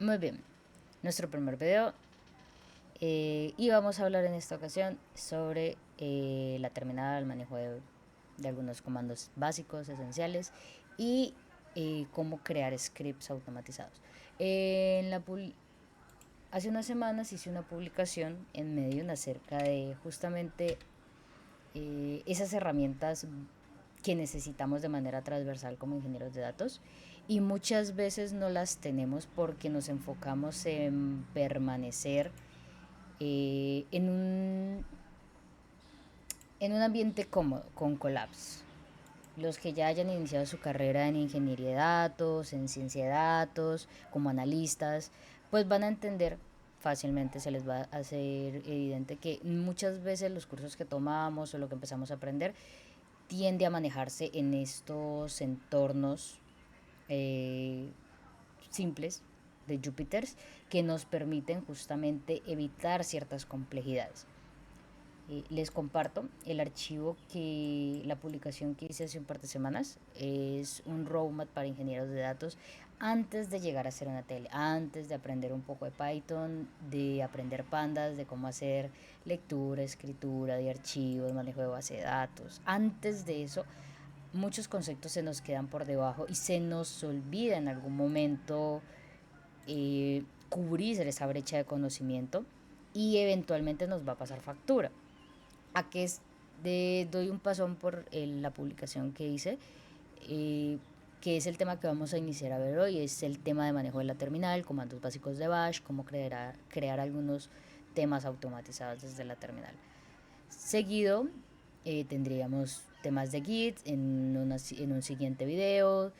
Muy bien, nuestro primer video y vamos a hablar en esta ocasión sobre la terminal, el manejo de algunos comandos básicos, esenciales y cómo crear scripts automatizados. En la hace unas semanas hice una publicación en Medium acerca de justamente esas herramientas que necesitamos de manera transversal como ingenieros de datos y muchas veces no las tenemos porque nos enfocamos en permanecer en un ambiente cómodo, con Collabs. Los que ya hayan iniciado su carrera en ingeniería de datos, en ciencia de datos, como analistas, pues van a entender fácilmente, se les va a hacer evidente que muchas veces los cursos que tomamos o lo que empezamos a aprender tiende a manejarse en estos entornos eh, simples de Jupyters que nos permiten justamente evitar ciertas complejidades. Les comparto el archivo la publicación que hice hace un par de semanas. Es un roadmap para ingenieros de datos antes de llegar a hacer una tele, antes de aprender un poco de Python, de aprender pandas, de cómo hacer lectura, escritura de archivos, manejo de base de datos. Antes de eso, muchos conceptos se nos quedan por debajo y se nos olvida en algún momento cubrir esa brecha de conocimiento y eventualmente nos va a pasar factura. A que doy un pasón por la publicación que hice, eh, que es el tema que vamos a iniciar a ver hoy, es el tema de manejo de la terminal, comandos básicos de Bash, cómo crear algunos temas automatizados desde la terminal. Seguido tendríamos temas de Git en un siguiente video,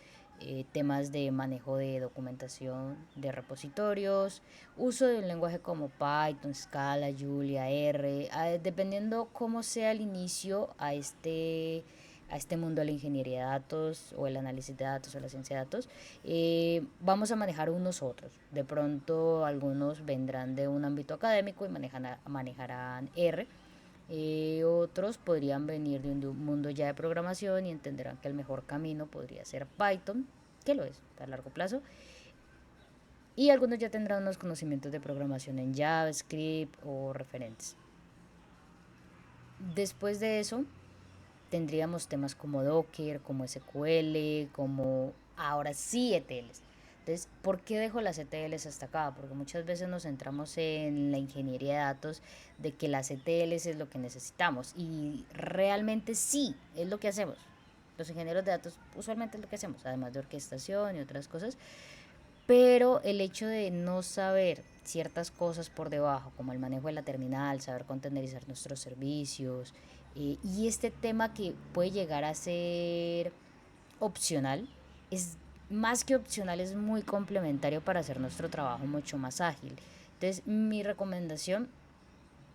temas de manejo de documentación de repositorios, uso de un lenguaje como Python, Scala, Julia, R, dependiendo cómo sea el inicio a este mundo de la ingeniería de datos o el análisis de datos o la ciencia de datos, vamos a manejar unos otros. De pronto algunos vendrán de un ámbito académico y manejarán R. Otros podrían venir de un mundo ya de programación y entenderán que el mejor camino podría ser Python, que lo es a largo plazo. Y algunos ya tendrán unos conocimientos de programación en JavaScript o referentes. Después de eso, tendríamos temas como Docker, como SQL, como ahora sí ETLs. Entonces, ¿por qué dejo las ETLs hasta acá? Porque muchas veces nos centramos en la ingeniería de datos de que las ETLs es lo que necesitamos y realmente sí, es lo que hacemos. Los ingenieros de datos usualmente es lo que hacemos, además de orquestación y otras cosas, pero el hecho de no saber ciertas cosas por debajo, como el manejo de la terminal, saber contenerizar nuestros servicios, y este tema que puede llegar a ser opcional, es más que opcional, es muy complementario para hacer nuestro trabajo mucho más ágil. Entonces, mi recomendación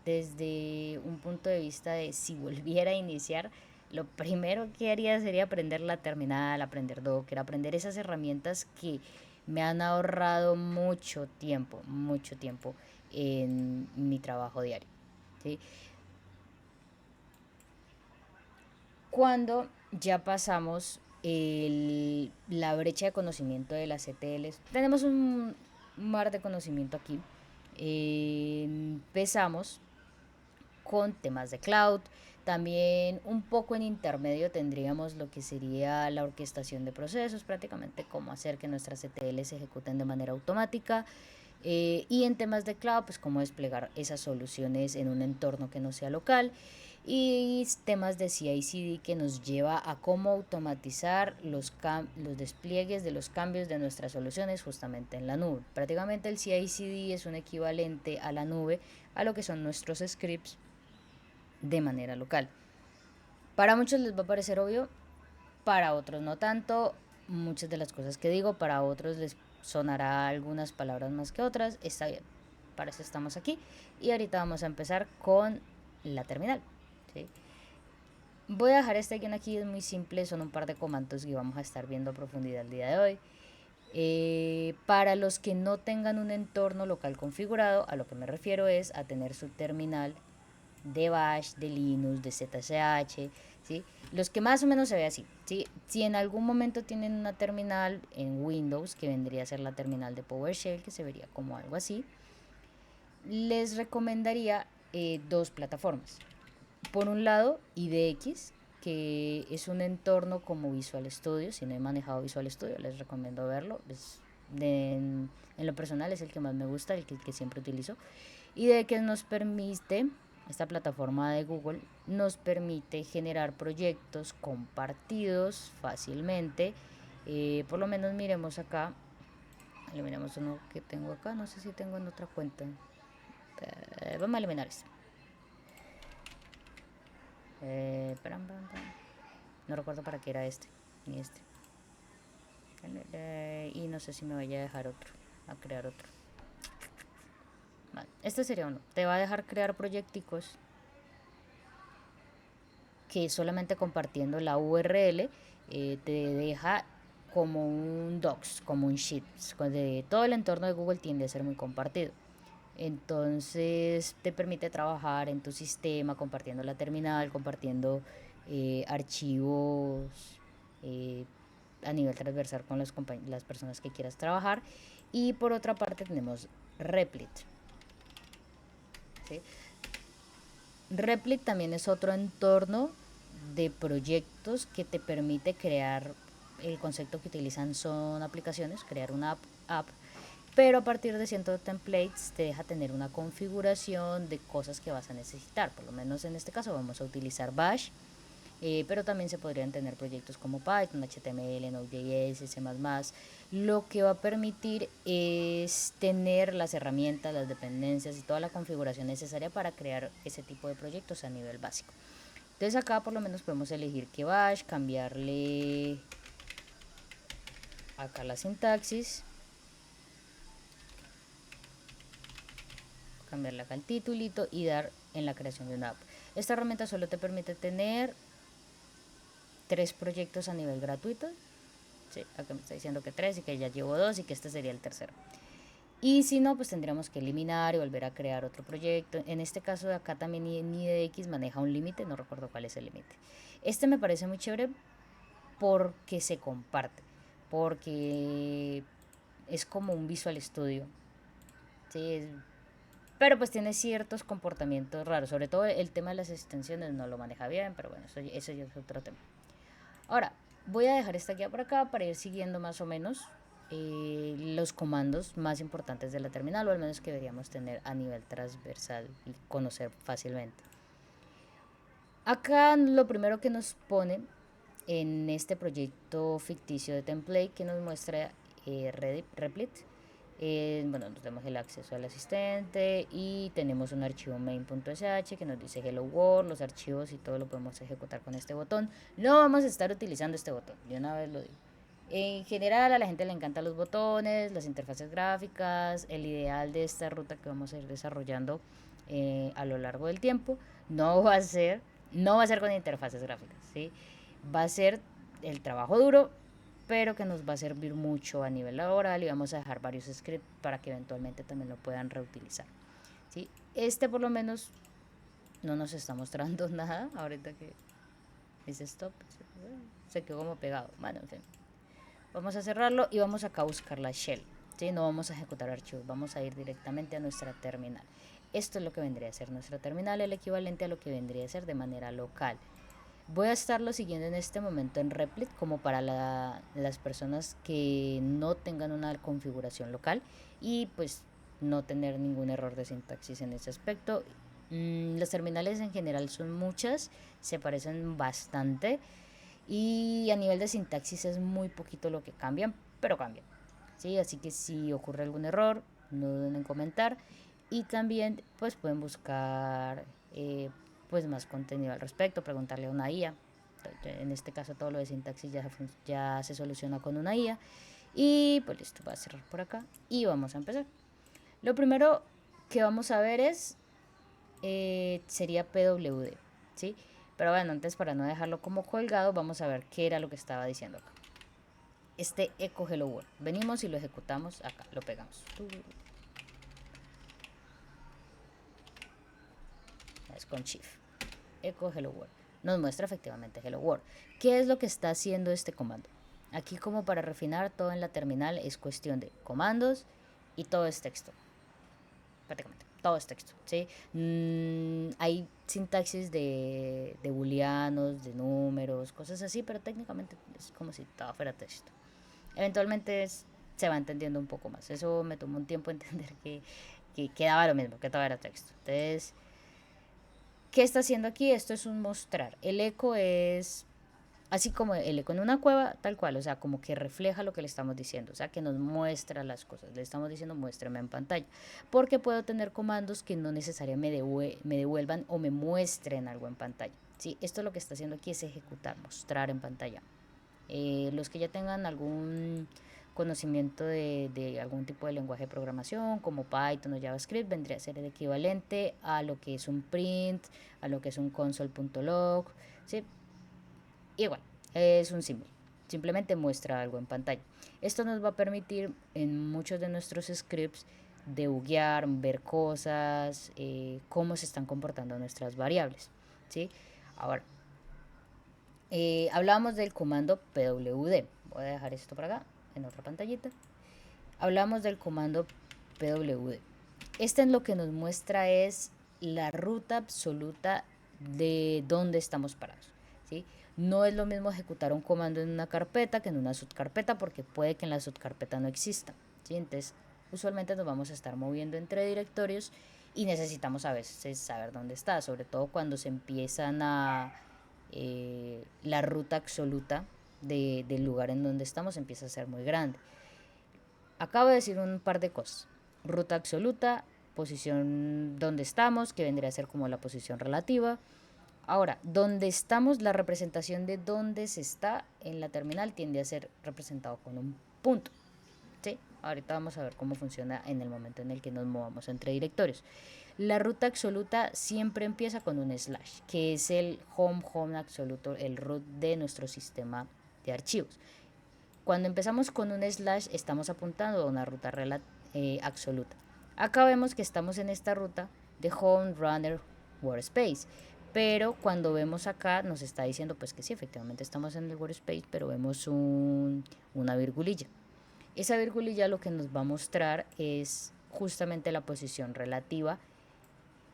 desde un punto de vista de si volviera a iniciar, lo primero que haría sería aprender la terminal, aprender Docker, aprender esas herramientas que me han ahorrado mucho tiempo en mi trabajo diario. ¿Sí? Cuando ya pasamos la brecha de conocimiento de las ETLs, tenemos un mar de conocimiento aquí. Empezamos con temas de cloud. También un poco en intermedio tendríamos lo que sería la orquestación de procesos, prácticamente cómo hacer que nuestras ETL se ejecuten de manera automática. Y en temas de cloud, pues cómo desplegar esas soluciones en un entorno que no sea local. Y temas de CI/CD que nos lleva a cómo automatizar los despliegues de los cambios de nuestras soluciones justamente en la nube. Prácticamente el CI/CD es un equivalente a la nube, a lo que son nuestros scripts de manera local. Para muchos les va a parecer obvio, para otros no tanto. Muchas de las cosas que digo, para otros les sonará algunas palabras más que otras. Está bien, para eso estamos aquí. Y ahorita vamos a empezar con la terminal. ¿Sí? Voy a dejar este guión aquí, es muy simple, son un par de comandos que vamos a estar viendo a profundidad el día de hoy. Para los que no tengan un entorno local configurado, a lo que me refiero es a tener su terminal de Bash, de Linux, de ZSH, ¿sí? Los que más o menos se ve así, ¿sí? Si en algún momento tienen una terminal en Windows, que vendría a ser la terminal de PowerShell, que se vería como algo así, les recomendaría dos plataformas. Por un lado, IDX, que es un entorno como Visual Studio. Si no he manejado Visual Studio, les recomiendo verlo. En lo personal es el que más me gusta, el que siempre utilizo. Y de que nos permite, esta plataforma de Google, nos permite generar proyectos compartidos fácilmente. Por lo menos miremos acá, eliminamos uno que tengo acá, no sé si tengo en otra cuenta. Vamos a eliminar este. No recuerdo para qué era este, ni este. Y no sé si me vaya a dejar otro, a crear otro. Vale, este sería uno. Te va a dejar crear proyecticos que solamente compartiendo la URL te deja como un docs, como un sheet. Todo el entorno de Google tiende a ser muy compartido. Entonces te permite trabajar en tu sistema compartiendo la terminal, compartiendo archivos eh, a nivel transversal con las personas que quieras trabajar. Y por otra parte tenemos Replit, ¿sí? Replit también es otro entorno de proyectos que te permite crear, el concepto que utilizan son aplicaciones, crear una app, pero a partir de ciertos templates te deja tener una configuración de cosas que vas a necesitar. Por lo menos en este caso vamos a utilizar Bash, pero también se podrían tener proyectos como Python, HTML, Node.js, C++. Lo que va a permitir es tener las herramientas, las dependencias y toda la configuración necesaria para crear ese tipo de proyectos a nivel básico. Entonces acá por lo menos podemos elegir que Bash, cambiarle acá la sintaxis, cambiarle acá el titulito y dar en la creación de una app. Esta herramienta solo te permite tener 3 proyectos a nivel gratuito. Sí, acá me está diciendo que 3 y que ya llevo 2 y que este sería el tercero. Y si no, pues tendríamos que eliminar y volver a crear otro proyecto. En este caso de acá también IDX maneja un límite, no recuerdo cuál es el límite. Este me parece muy chévere porque se comparte, porque es como un Visual Studio. Sí, pero pues tiene ciertos comportamientos raros, sobre todo el tema de las extensiones no lo maneja bien, pero bueno, eso ya es otro tema. Ahora, voy a dejar esta guía por acá para ir siguiendo más o menos los comandos más importantes de la terminal, o al menos que deberíamos tener a nivel transversal y conocer fácilmente. Acá lo primero que nos pone en este proyecto ficticio de template que nos muestra Replit, bueno, nos damos el acceso al asistente y tenemos un archivo main.sh que nos dice hello world, los archivos y todo lo podemos ejecutar con este botón. No vamos a estar utilizando este botón, de una vez lo digo. En general a la gente le encantan los botones, las interfaces gráficas, el ideal de esta ruta que vamos a ir desarrollando a lo largo del tiempo no va a ser, no va a ser con interfaces gráficas, ¿sí? Va a ser el trabajo duro, pero que nos va a servir mucho a nivel laboral y vamos a dejar varios scripts para que eventualmente también lo puedan reutilizar, ¿sí? Este por lo menos no nos está mostrando nada ahorita que dice stop, se quedó como pegado, bueno, en fin. Vamos a cerrarlo y vamos acá a buscar la shell, ¿sí? No vamos a ejecutar archivos, vamos a ir directamente a nuestra terminal. Esto es lo que vendría a ser nuestra terminal, el equivalente a lo que vendría a ser de manera local. Voy a estarlo siguiendo en este momento en Replit como para las personas que no tengan una configuración local y pues no tener ningún error de sintaxis en ese aspecto. Las terminales en general son muchas, se parecen bastante y a nivel de sintaxis es muy poquito lo que cambian, pero cambian, ¿sí? Así que si ocurre algún error, no duden en comentar y también pues pueden buscar pues más contenido al respecto, preguntarle a una IA. En este caso todo lo de sintaxis ya se soluciona con una IA. Y pues listo, voy a cerrar por acá y vamos a empezar. Lo primero que vamos a ver sería PWD, ¿sí? Pero bueno, antes para no dejarlo como colgado, vamos a ver qué era lo que estaba diciendo acá. Este echo hello world. Venimos y lo ejecutamos acá, lo pegamos. es con Shift. Echo Hello World. Nos muestra efectivamente Hello World. ¿Qué es lo que está haciendo este comando? Aquí, como para refinar todo en la terminal, es cuestión de comandos y todo es texto. Prácticamente todo es texto, ¿sí? Hay sintaxis de booleanos, de números, cosas así, pero técnicamente es como si todo fuera texto. Eventualmente se va entendiendo un poco más. Eso me tomó un tiempo entender que quedaba lo mismo, que todo era texto. Entonces, ¿qué está haciendo aquí? Esto es un mostrar. El eco es así como el eco en una cueva, tal cual, o sea, como que refleja lo que le estamos diciendo, o sea, que nos muestra las cosas. Le estamos diciendo, muéstrame en pantalla, porque puedo tener comandos que no necesariamente me devuelvan o me muestren algo en pantalla. ¿Sí? Esto lo que está haciendo aquí es ejecutar, mostrar en pantalla. Los que ya tengan algún conocimiento de algún tipo de lenguaje de programación como Python o JavaScript, vendría a ser el equivalente a lo que es un print, a lo que es un console.log, ¿sí? Igual, es un símbolo. Simplemente muestra algo en pantalla. Esto nos va a permitir en muchos de nuestros scripts debuguear, ver cosas, cómo se están comportando nuestras variables, ¿sí? Ahora, hablábamos del comando pwd. Voy a dejar esto por acá, en otra pantallita. Hablamos del comando pwd. Este en lo que nos muestra es la ruta absoluta de dónde estamos parados, ¿sí? No es lo mismo ejecutar un comando en una carpeta que en una subcarpeta, porque puede que en la subcarpeta no exista, ¿sí? Entonces, usualmente nos vamos a estar moviendo entre directorios y necesitamos a veces saber dónde está, sobre todo cuando se empiezan a la ruta absoluta del lugar en donde estamos empieza a ser muy grande. Acabo de decir un par de cosas. Ruta absoluta, posición donde estamos, que vendría a ser como la posición relativa. Ahora, donde estamos, la representación de dónde se está en la terminal tiende a ser representado con un punto. ¿Sí? Ahorita vamos a ver cómo funciona en el momento en el que nos movamos entre directorios. La ruta absoluta siempre empieza con un slash, que es el home absoluto, el root de nuestro sistema de archivos. Cuando empezamos con un slash estamos apuntando a una ruta absoluta. Acá vemos que estamos en esta ruta de home runner workspace, pero cuando vemos acá nos está diciendo pues que sí, efectivamente estamos en el workspace, pero vemos una virgulilla. Esa virgulilla lo que nos va a mostrar es justamente la posición relativa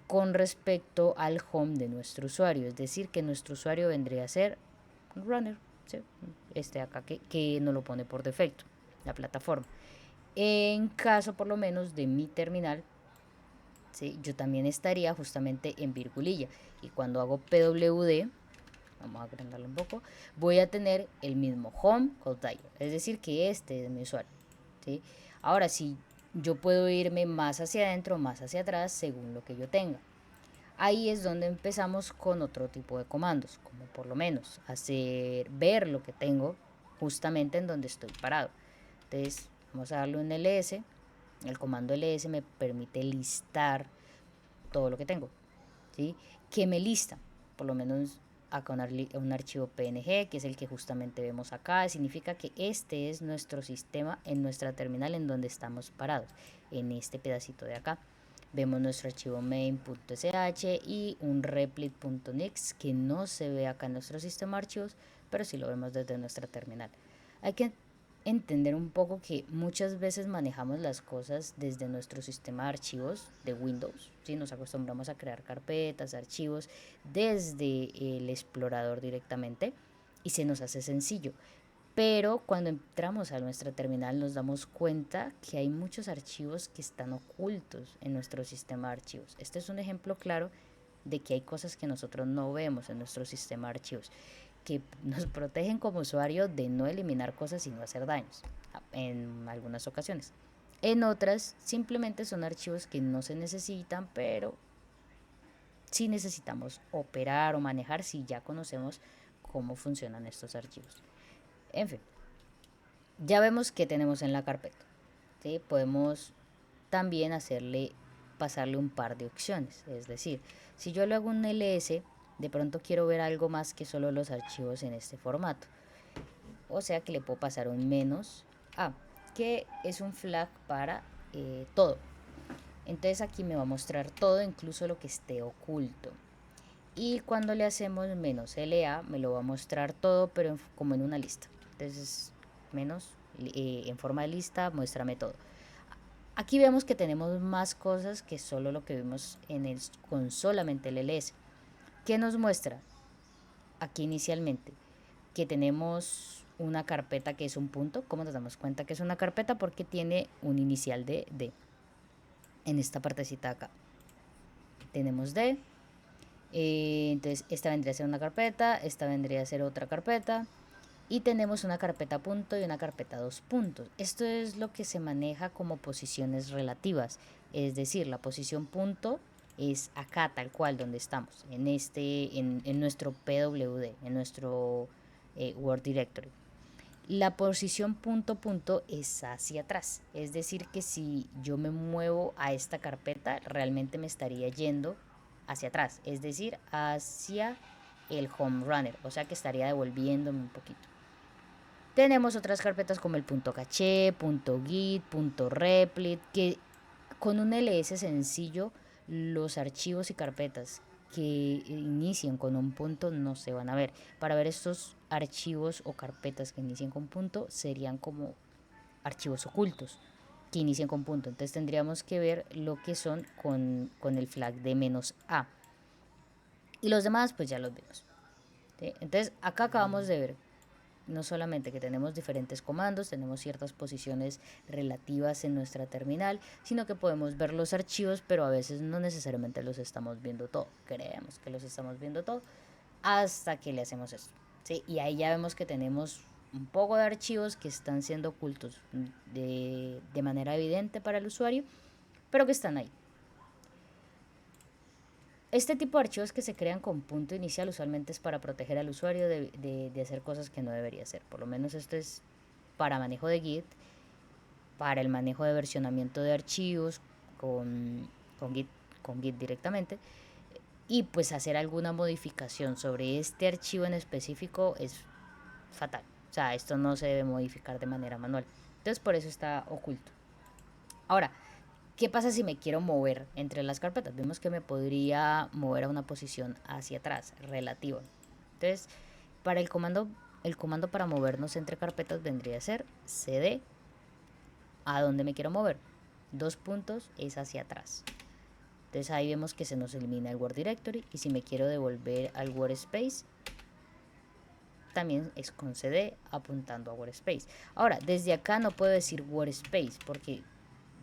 con respecto al home de nuestro usuario, es decir, que nuestro usuario vendría a ser runner, ¿sí? Este acá que no lo pone por defecto la plataforma. En caso por lo menos de mi terminal, ¿sí? Yo también estaría justamente en virgulilla, y cuando hago pwd, vamos a agrandarlo un poco, voy a tener el mismo home con title, es decir, que este es mi usuario, ¿sí? Ahora, si yo puedo irme más hacia adentro, más hacia atrás, según lo que yo tenga. Ahí es donde empezamos con otro tipo de comandos, como por lo menos ver lo que tengo justamente en donde estoy parado. Entonces, vamos a darle un ls. El comando ls me permite listar todo lo que tengo, ¿sí? ¿Qué me lista? Por lo menos acá un archivo PNG, que es el que justamente vemos acá. Significa que este es nuestro sistema en nuestra terminal en donde estamos parados, en este pedacito de acá. Vemos nuestro archivo main.sh y un replit.nix que no se ve acá en nuestro sistema de archivos, pero sí lo vemos desde nuestra terminal. Hay que entender un poco que muchas veces manejamos las cosas desde nuestro sistema de archivos de Windows, ¿sí? Nos acostumbramos a crear carpetas, archivos desde el explorador directamente y se nos hace sencillo. Pero cuando entramos a nuestra terminal nos damos cuenta que hay muchos archivos que están ocultos en nuestro sistema de archivos. Este es un ejemplo claro de que hay cosas que nosotros no vemos en nuestro sistema de archivos, que nos protegen como usuario de no eliminar cosas y no hacer daños, en algunas ocasiones. En otras, simplemente son archivos que no se necesitan, pero sí necesitamos operar o manejar si ya conocemos cómo funcionan estos archivos. En fin, ya vemos qué tenemos en la carpeta, ¿sí? Podemos también pasarle un par de opciones, es decir, si yo le hago un ls, de pronto quiero ver algo más que solo los archivos en este formato, o sea que le puedo pasar un -a, que es un flag para todo. Entonces aquí me va a mostrar todo, incluso lo que esté oculto, y cuando le hacemos menos LA me lo va a mostrar todo, pero como en una lista. Entonces menos en forma de lista, muéstrame todo. Aquí vemos que tenemos más cosas que solo lo que vimos con solamente el ls. ¿Qué nos muestra? Aquí inicialmente que tenemos una carpeta que es un punto. ¿Cómo nos damos cuenta que es una carpeta? Porque tiene un inicial de D. En esta partecita de acá tenemos D. Entonces esta vendría a ser una carpeta, esta vendría a ser otra carpeta. Y tenemos una carpeta punto y una carpeta dos puntos. Esto es lo que se maneja como posiciones relativas. Es decir, la posición punto es acá tal cual donde estamos, en nuestro PWD, en nuestro Word Directory. La posición punto punto es hacia atrás. Es decir, que si yo me muevo a esta carpeta, realmente me estaría yendo hacia atrás. Es decir, hacia el home runner. O sea que estaría devolviéndome un poquito. Tenemos otras carpetas como el .caché, .git, .replit, que con un ls sencillo los archivos y carpetas que inicien con un punto no se van a ver. Para ver estos archivos o carpetas que inicien con punto serían como archivos ocultos que inicien con punto. Entonces tendríamos que ver lo que son con el flag de "-a". Y los demás pues ya los vemos. ¿Sí? Entonces acá acabamos de ver no solamente que tenemos diferentes comandos, tenemos ciertas posiciones relativas en nuestra terminal, sino que podemos ver los archivos, pero a veces no necesariamente los estamos viendo todo. Creemos que los estamos viendo todo hasta que le hacemos esto. ¿Sí? Y ahí ya vemos que tenemos un poco de archivos que están siendo ocultos de manera evidente para el usuario, pero que están ahí. Este tipo de archivos que se crean con punto inicial usualmente es para proteger al usuario de hacer cosas que no debería hacer. Por lo menos esto es para manejo de Git, para el manejo de versionamiento de archivos con Git, con Git directamente. Y pues hacer alguna modificación sobre este archivo en específico es fatal. O sea, esto no se debe modificar de manera manual. Entonces por eso está oculto. Ahora, ¿qué pasa si me quiero mover entre las carpetas? Vemos que me podría mover a una posición hacia atrás, relativa. Entonces, para el comando para movernos entre carpetas vendría a ser cd. ¿A dónde me quiero mover? Dos puntos es hacia atrás. Entonces ahí vemos que se nos elimina el Word Directory. Y si me quiero devolver al Workspace, también es con cd apuntando a Workspace. Ahora, desde acá no puedo decir Workspace porque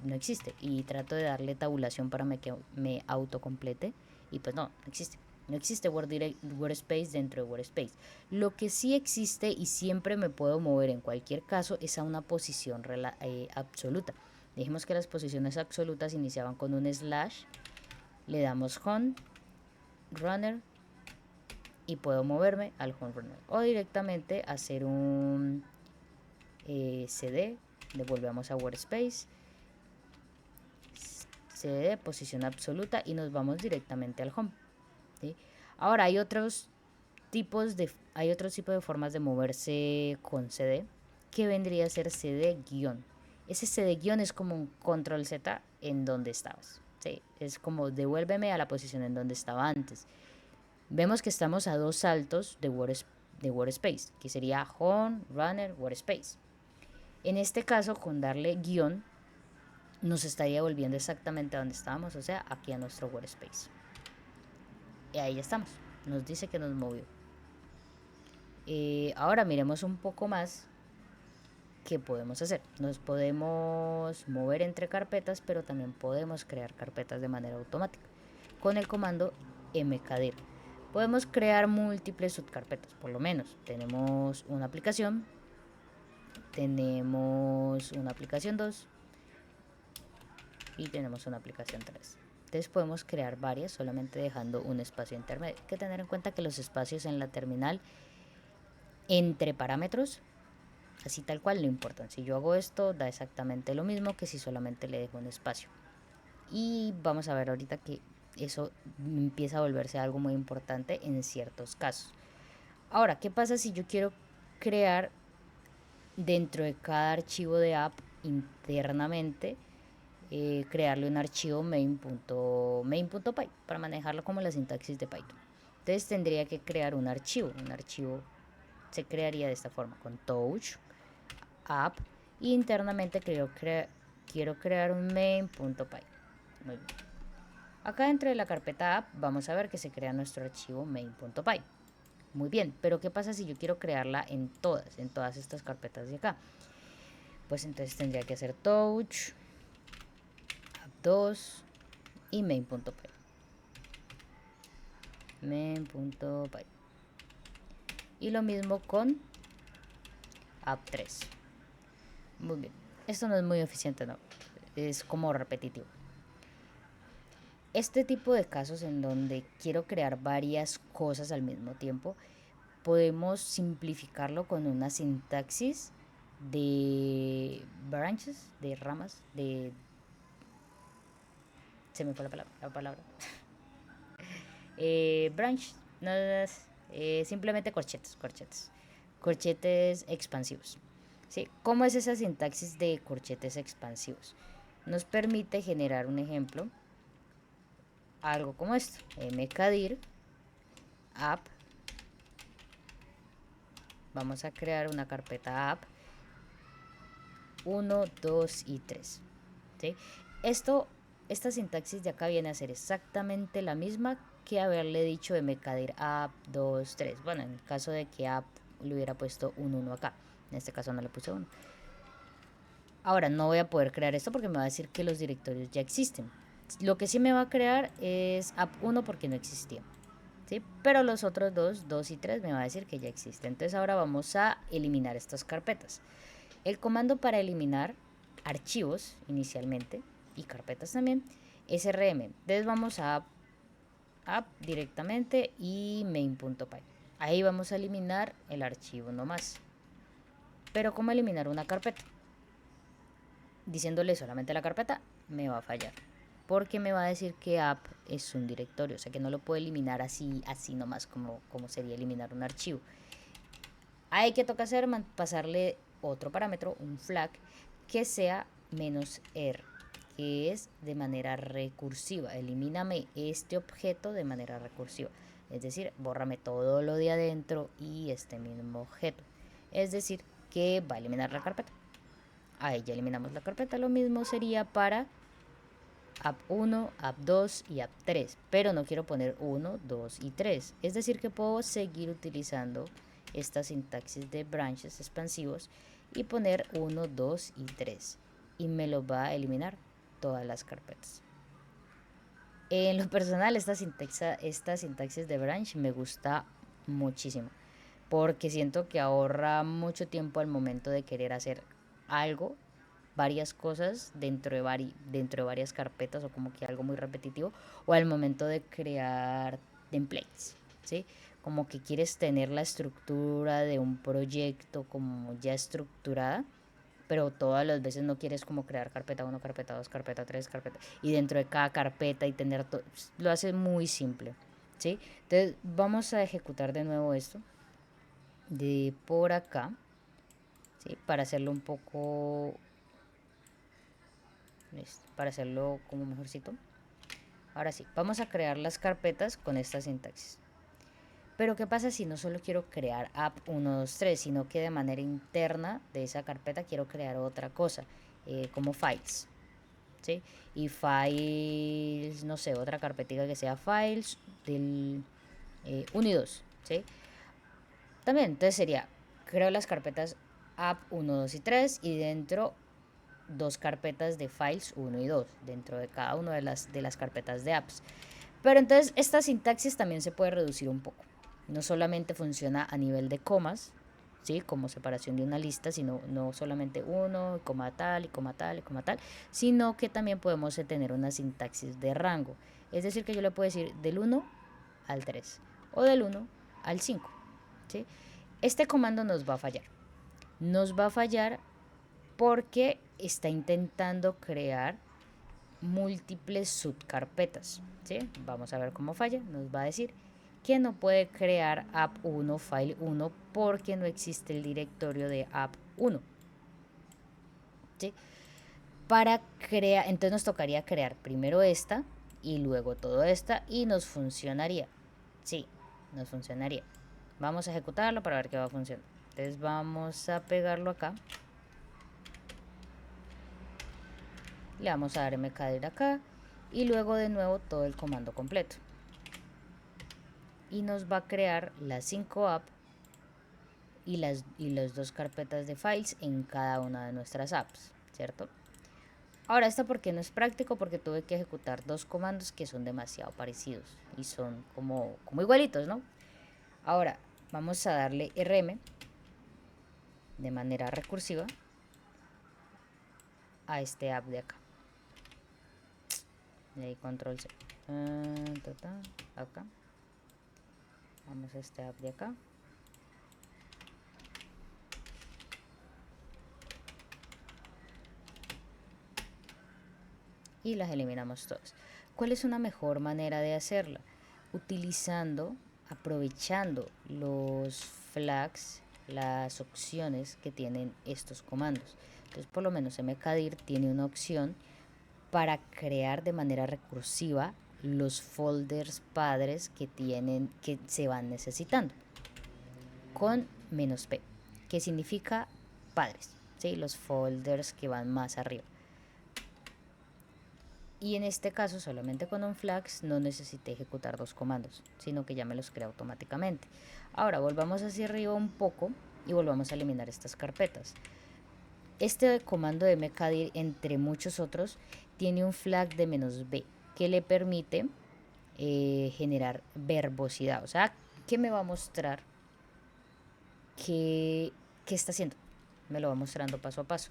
no existe, y trato de darle tabulación para que me autocomplete y pues no existe. No existe Workspace dentro de Workspace. Lo que sí existe y siempre me puedo mover en cualquier caso es a una posición absoluta. Dijimos que las posiciones absolutas iniciaban con un slash, le damos home runner y puedo moverme al home runner o directamente hacer un cd, devolvemos a Workspace, cd, posición absoluta y nos vamos directamente al home. ¿Sí? Ahora hay otros tipos de formas de moverse con cd, que vendría a ser cd guión. Ese cd guión es como un control z en donde estabas. ¿Sí? Es como devuélveme a la posición en donde estaba antes. Vemos que estamos a dos saltos de Workspace, que sería home, runner, Workspace. En este caso, con darle guión, nos estaría volviendo exactamente a donde estábamos, o sea, aquí a nuestro Workspace. Y ahí ya estamos, nos dice que nos movió. Ahora miremos un poco más qué podemos hacer. Nos podemos mover entre carpetas, pero también podemos crear carpetas de manera automática con el comando mkdir. Podemos crear múltiples subcarpetas, por lo menos tenemos una aplicación 2 y tenemos una aplicación 3. Entonces podemos crear varias solamente dejando un espacio intermedio. Hay que tener en cuenta que los espacios en la terminal entre parámetros, así tal cual, no importan. Si yo hago esto, da exactamente lo mismo que si solamente le dejo un espacio. Y vamos a ver ahorita que eso empieza a volverse algo muy importante en ciertos casos. Ahora, ¿qué pasa si yo quiero crear dentro de cada archivo de app internamente, crearle un archivo main.py para manejarlo como la sintaxis de Python? Entonces tendría que crear un archivo. Un archivo se crearía de esta forma, con touch, app, y internamente quiero crear un main.py. Muy bien. Acá dentro de la carpeta app vamos a ver que se crea nuestro archivo main.py. Muy bien, pero ¿qué pasa si yo quiero crearla en todas estas carpetas de acá? Pues entonces tendría que hacer touch, app2 y main.py. Main.py. Y lo mismo con app3. Muy bien. Esto no es muy eficiente, no. Es como repetitivo. Este tipo de casos en donde quiero crear varias cosas al mismo tiempo, podemos simplificarlo con una sintaxis de branches, de ramas, se me fue la palabra. Branch, no, simplemente corchetes expansivos. ¿Sí? ¿Cómo es esa sintaxis de corchetes expansivos? Nos permite generar un ejemplo, algo como esto: mkdir app. Vamos a crear una carpeta app 1, 2 y 3. ¿Sí? Esta sintaxis de acá viene a ser exactamente la misma que haberle dicho mkdir app 2, 3. Bueno, en el caso de que app le hubiera puesto un 1 acá. En este caso no le puse 1. Ahora no voy a poder crear esto porque me va a decir que los directorios ya existen. Lo que sí me va a crear es app 1 porque no existía. ¿Sí? Pero los otros 2 y 3 me va a decir que ya existen. Entonces ahora vamos a eliminar estas carpetas. El comando para eliminar archivos inicialmente y carpetas también es rm. Entonces vamos a app directamente y main.py. Ahí vamos a eliminar el archivo nomás. Pero ¿cómo eliminar una carpeta? Diciéndole solamente la carpeta me va a fallar, porque me va a decir que app es un directorio, o sea que no lo puedo eliminar así nomás como sería eliminar un archivo. Ahí que toca hacer, pasarle otro parámetro, un flag, que sea -r, que es de manera recursiva. Elimíname este objeto de manera recursiva. Es decir, bórrame todo lo de adentro y este mismo objeto. Es decir, que va a eliminar la carpeta. Ahí ya eliminamos la carpeta. Lo mismo sería para app1, app2 y app3. Pero no quiero poner 1, 2 y 3. Es decir, que puedo seguir utilizando esta sintaxis de branches expansivos y poner 1, 2 y 3. Y me lo va a eliminar todas las carpetas. En lo personal, esta sintaxis de branch me gusta muchísimo, porque siento que ahorra mucho tiempo al momento de querer hacer algo, varias cosas dentro de varias carpetas, o como que algo muy repetitivo, o al momento de crear templates, ¿sí? Como que quieres tener la estructura de un proyecto como ya estructurada, pero todas las veces no quieres como crear carpeta 1, carpeta 2, carpeta 3, carpeta, y dentro de cada carpeta y tener todo, lo hace muy simple, ¿sí? Entonces vamos a ejecutar de nuevo esto de por acá, ¿sí? Para hacerlo un poco, para hacerlo como mejorcito. Ahora sí, vamos a crear las carpetas con esta sintaxis. Pero ¿qué pasa si no solo quiero crear app 1, 2, 3, sino que de manera interna de esa carpeta quiero crear otra cosa, como files, ¿sí? Y files, no sé, otra carpetita que sea files del 1 y 2, ¿sí? También, entonces sería, creo las carpetas app 1, 2 y 3 y dentro dos carpetas de files 1 y 2 dentro de cada una de las carpetas de apps. Pero entonces esta sintaxis también se puede reducir un poco. No solamente funciona a nivel de comas, ¿sí? Como separación de una lista, sino no solamente uno, coma tal, y coma tal, y coma tal, sino que también podemos tener una sintaxis de rango. Es decir, que yo le puedo decir del 1 al 3 o del 1 al 5, ¿sí? Este comando nos va a fallar. Nos va a fallar porque está intentando crear múltiples subcarpetas, ¿sí? Vamos a ver cómo falla. Nos va a decir que no puede crear app1 file 1 porque no existe el directorio de app1, ¿sí? Entonces nos tocaría crear primero esta y luego todo esta y nos funcionaría, ¿sí? nos funcionaría. Vamos a ejecutarlo para ver qué va a funcionar. Entonces vamos a pegarlo acá. Le vamos a dar mkdir acá y luego de nuevo todo el comando completo. Y nos va a crear las 5 apps y las 2 carpetas de files en cada una de nuestras apps, ¿cierto? Ahora, ¿esto por qué no es práctico? Porque tuve que ejecutar 2 comandos que son demasiado parecidos y son como igualitos, ¿no? Ahora, vamos a darle rm de manera recursiva a este app de acá. Le doy control C. Acá. Vamos a este app de acá. Y las eliminamos todas. ¿Cuál es una mejor manera de hacerla? Aprovechando los flags, las opciones que tienen estos comandos. Entonces, por lo menos mkdir tiene una opción para crear de manera recursiva los folders padres que se van necesitando con "-p", que significa padres, ¿sí? Los folders que van más arriba. Y en este caso, solamente con un flags no necesité ejecutar 2 comandos, sino que ya me los crea automáticamente. Ahora volvamos hacia arriba un poco y volvamos a eliminar estas carpetas. Este comando de mkdir, entre muchos otros, tiene un flag de "-b", que le permite generar verbosidad. O sea, ¿qué me va a mostrar? ¿Qué está haciendo? Me lo va mostrando paso a paso.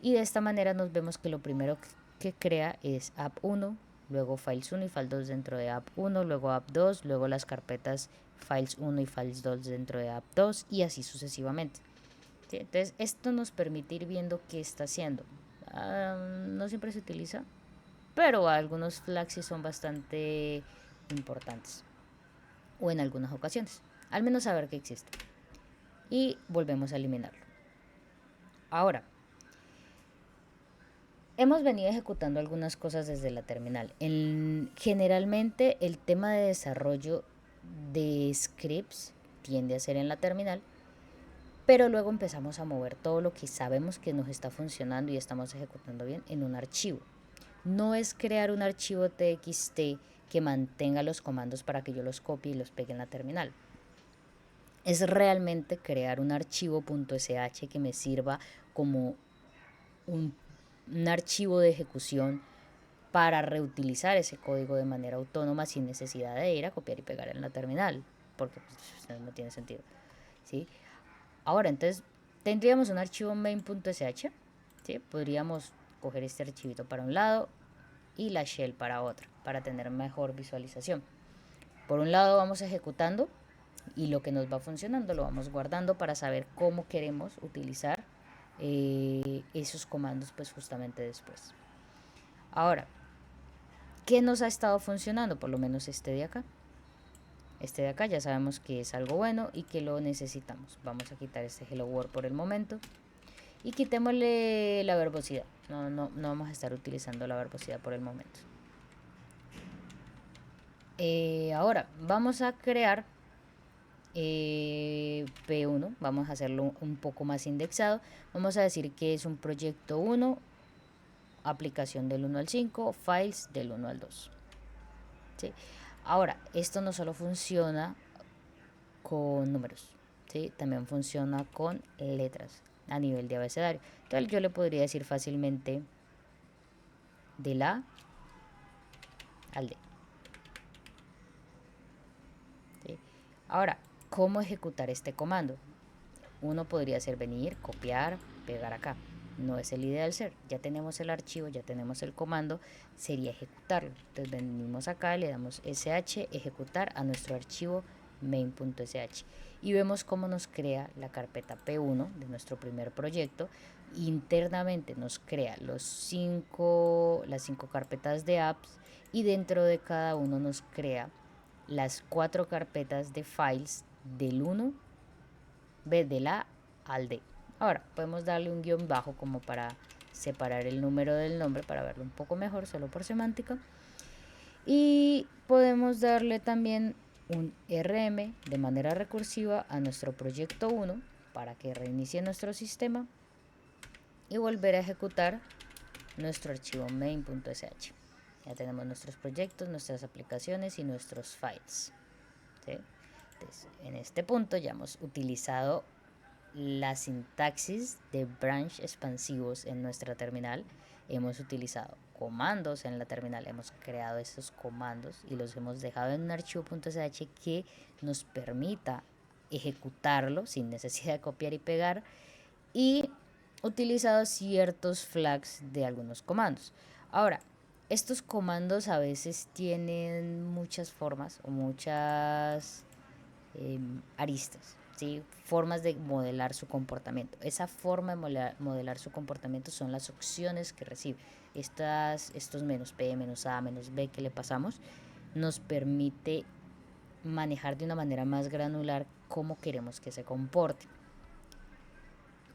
Y de esta manera nos vemos que lo primero que crea es app1, luego files1 y files2 dentro de app1, luego app2, luego las carpetas files1 y files2 dentro de app2 y así sucesivamente. ¿Sí? Entonces esto nos permite ir viendo qué está haciendo. No siempre se utiliza, pero algunos flags sí son bastante importantes, o en algunas ocasiones, al menos saber que existe. Y volvemos a eliminarlo. Ahora, hemos venido ejecutando algunas cosas desde la terminal. Generalmente el tema de desarrollo de scripts tiende a ser en la terminal, pero luego empezamos a mover todo lo que sabemos que nos está funcionando y estamos ejecutando bien en un archivo. No es crear un archivo txt que mantenga los comandos para que yo los copie y los pegue en la terminal. Es realmente crear un archivo .sh que me sirva como un archivo de ejecución para reutilizar ese código de manera autónoma sin necesidad de ir a copiar y pegar en la terminal, porque pues, no tiene sentido, ¿sí? Ahora, entonces, tendríamos un archivo main.sh, ¿sí? Podríamos coger este archivito para un lado y la shell para otro, para tener mejor visualización. Por un lado vamos ejecutando y lo que nos va funcionando lo vamos guardando para saber cómo queremos utilizar esos comandos pues justamente después. Ahora, ¿qué nos ha estado funcionando? Por lo menos este de acá. Este de acá ya sabemos que es algo bueno y que lo necesitamos. Vamos a quitar este hello world por el momento y quitémosle la verbosidad. No vamos a estar utilizando la verbosidad por el momento. Ahora vamos a crear P1, vamos a hacerlo un poco más indexado. Vamos a decir que es un proyecto 1, aplicación del 1 al 5, files del 1 al 2. ¿Sí? Ahora, esto no solo funciona con números, ¿sí? También funciona con letras a nivel de abecedario. Entonces yo le podría decir fácilmente de la al D. ¿Sí? Ahora, ¿cómo ejecutar este comando? Uno podría hacer venir, copiar, pegar acá. No es el ideal ser. Ya tenemos el archivo, ya tenemos el comando, sería ejecutarlo. Entonces venimos acá, le damos sh, ejecutar a nuestro archivo main.sh y vemos cómo nos crea la carpeta P1 de nuestro primer proyecto. Internamente nos crea las 5 carpetas de apps y dentro de cada uno nos crea las 4 carpetas de files del 1 de la al D. Ahora podemos darle un guión bajo como para separar el número del nombre para verlo un poco mejor, solo por semántica. Y podemos darle también un rm de manera recursiva a nuestro proyecto 1 para que reinicie nuestro sistema y volver a ejecutar nuestro archivo main.sh. Ya tenemos nuestros proyectos, nuestras aplicaciones y nuestros files, ¿sí? Entonces, en este punto ya hemos utilizado la sintaxis de branch expansivos en nuestra terminal. Hemos utilizado comandos en la terminal, hemos creado estos comandos y los hemos dejado en un archivo .sh que nos permita ejecutarlo sin necesidad de copiar y pegar, y utilizado ciertos flags de algunos comandos. Ahora, estos comandos a veces tienen muchas formas o muchas aristas, ¿sí? Formas de modelar su comportamiento. Esa forma de modelar su comportamiento son las opciones que recibe. Estos menos P, menos A, menos B que le pasamos, nos permite manejar de una manera más granular cómo queremos que se comporte.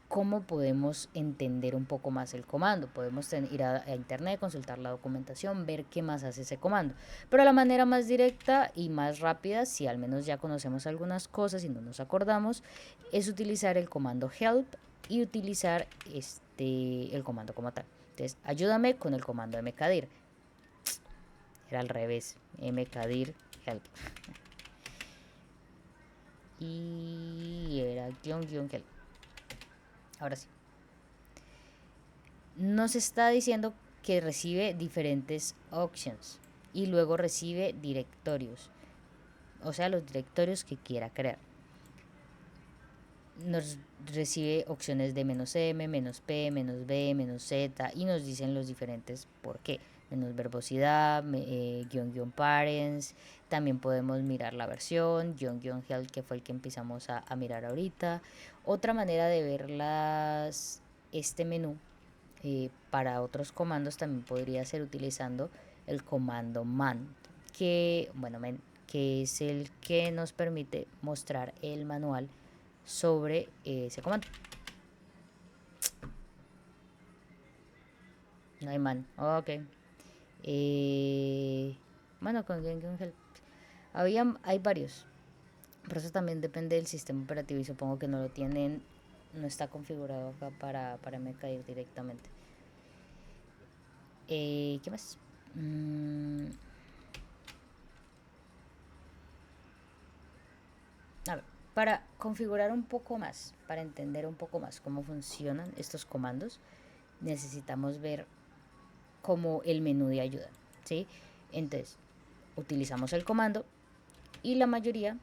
¿Cómo podemos entender un poco más el comando? Podemos ir a internet, consultar la documentación, ver qué más hace ese comando. Pero la manera más directa y más rápida, si al menos ya conocemos algunas cosas y no nos acordamos, es utilizar el comando help y utilizar el comando como tal. Entonces, ayúdame con el comando mkdir. Era al revés, mkdir help. Y era --help. Ahora sí. Nos está diciendo que recibe diferentes options y luego recibe directorios, o sea, los directorios que quiera crear. Nos recibe opciones de "-m", "-p", "-b", "-z", y nos dicen los diferentes por qué. Menos verbosidad, --, parents. También podemos mirar la versión, --, que fue el que empezamos a mirar ahorita. Otra manera de ver este menú para otros comandos también podría ser utilizando el comando man, que es el que nos permite mostrar el manual sobre ese comando. No hay man, ok. Bueno, con help hay varios, pero eso también depende del sistema operativo y supongo que no lo tienen, no está configurado acá para mkdir directamente. ¿Qué más? A ver, para configurar un poco más, para entender un poco más cómo funcionan estos comandos, necesitamos ver como el menú de ayuda, ¿sí? Entonces, utilizamos el comando y la mayoría,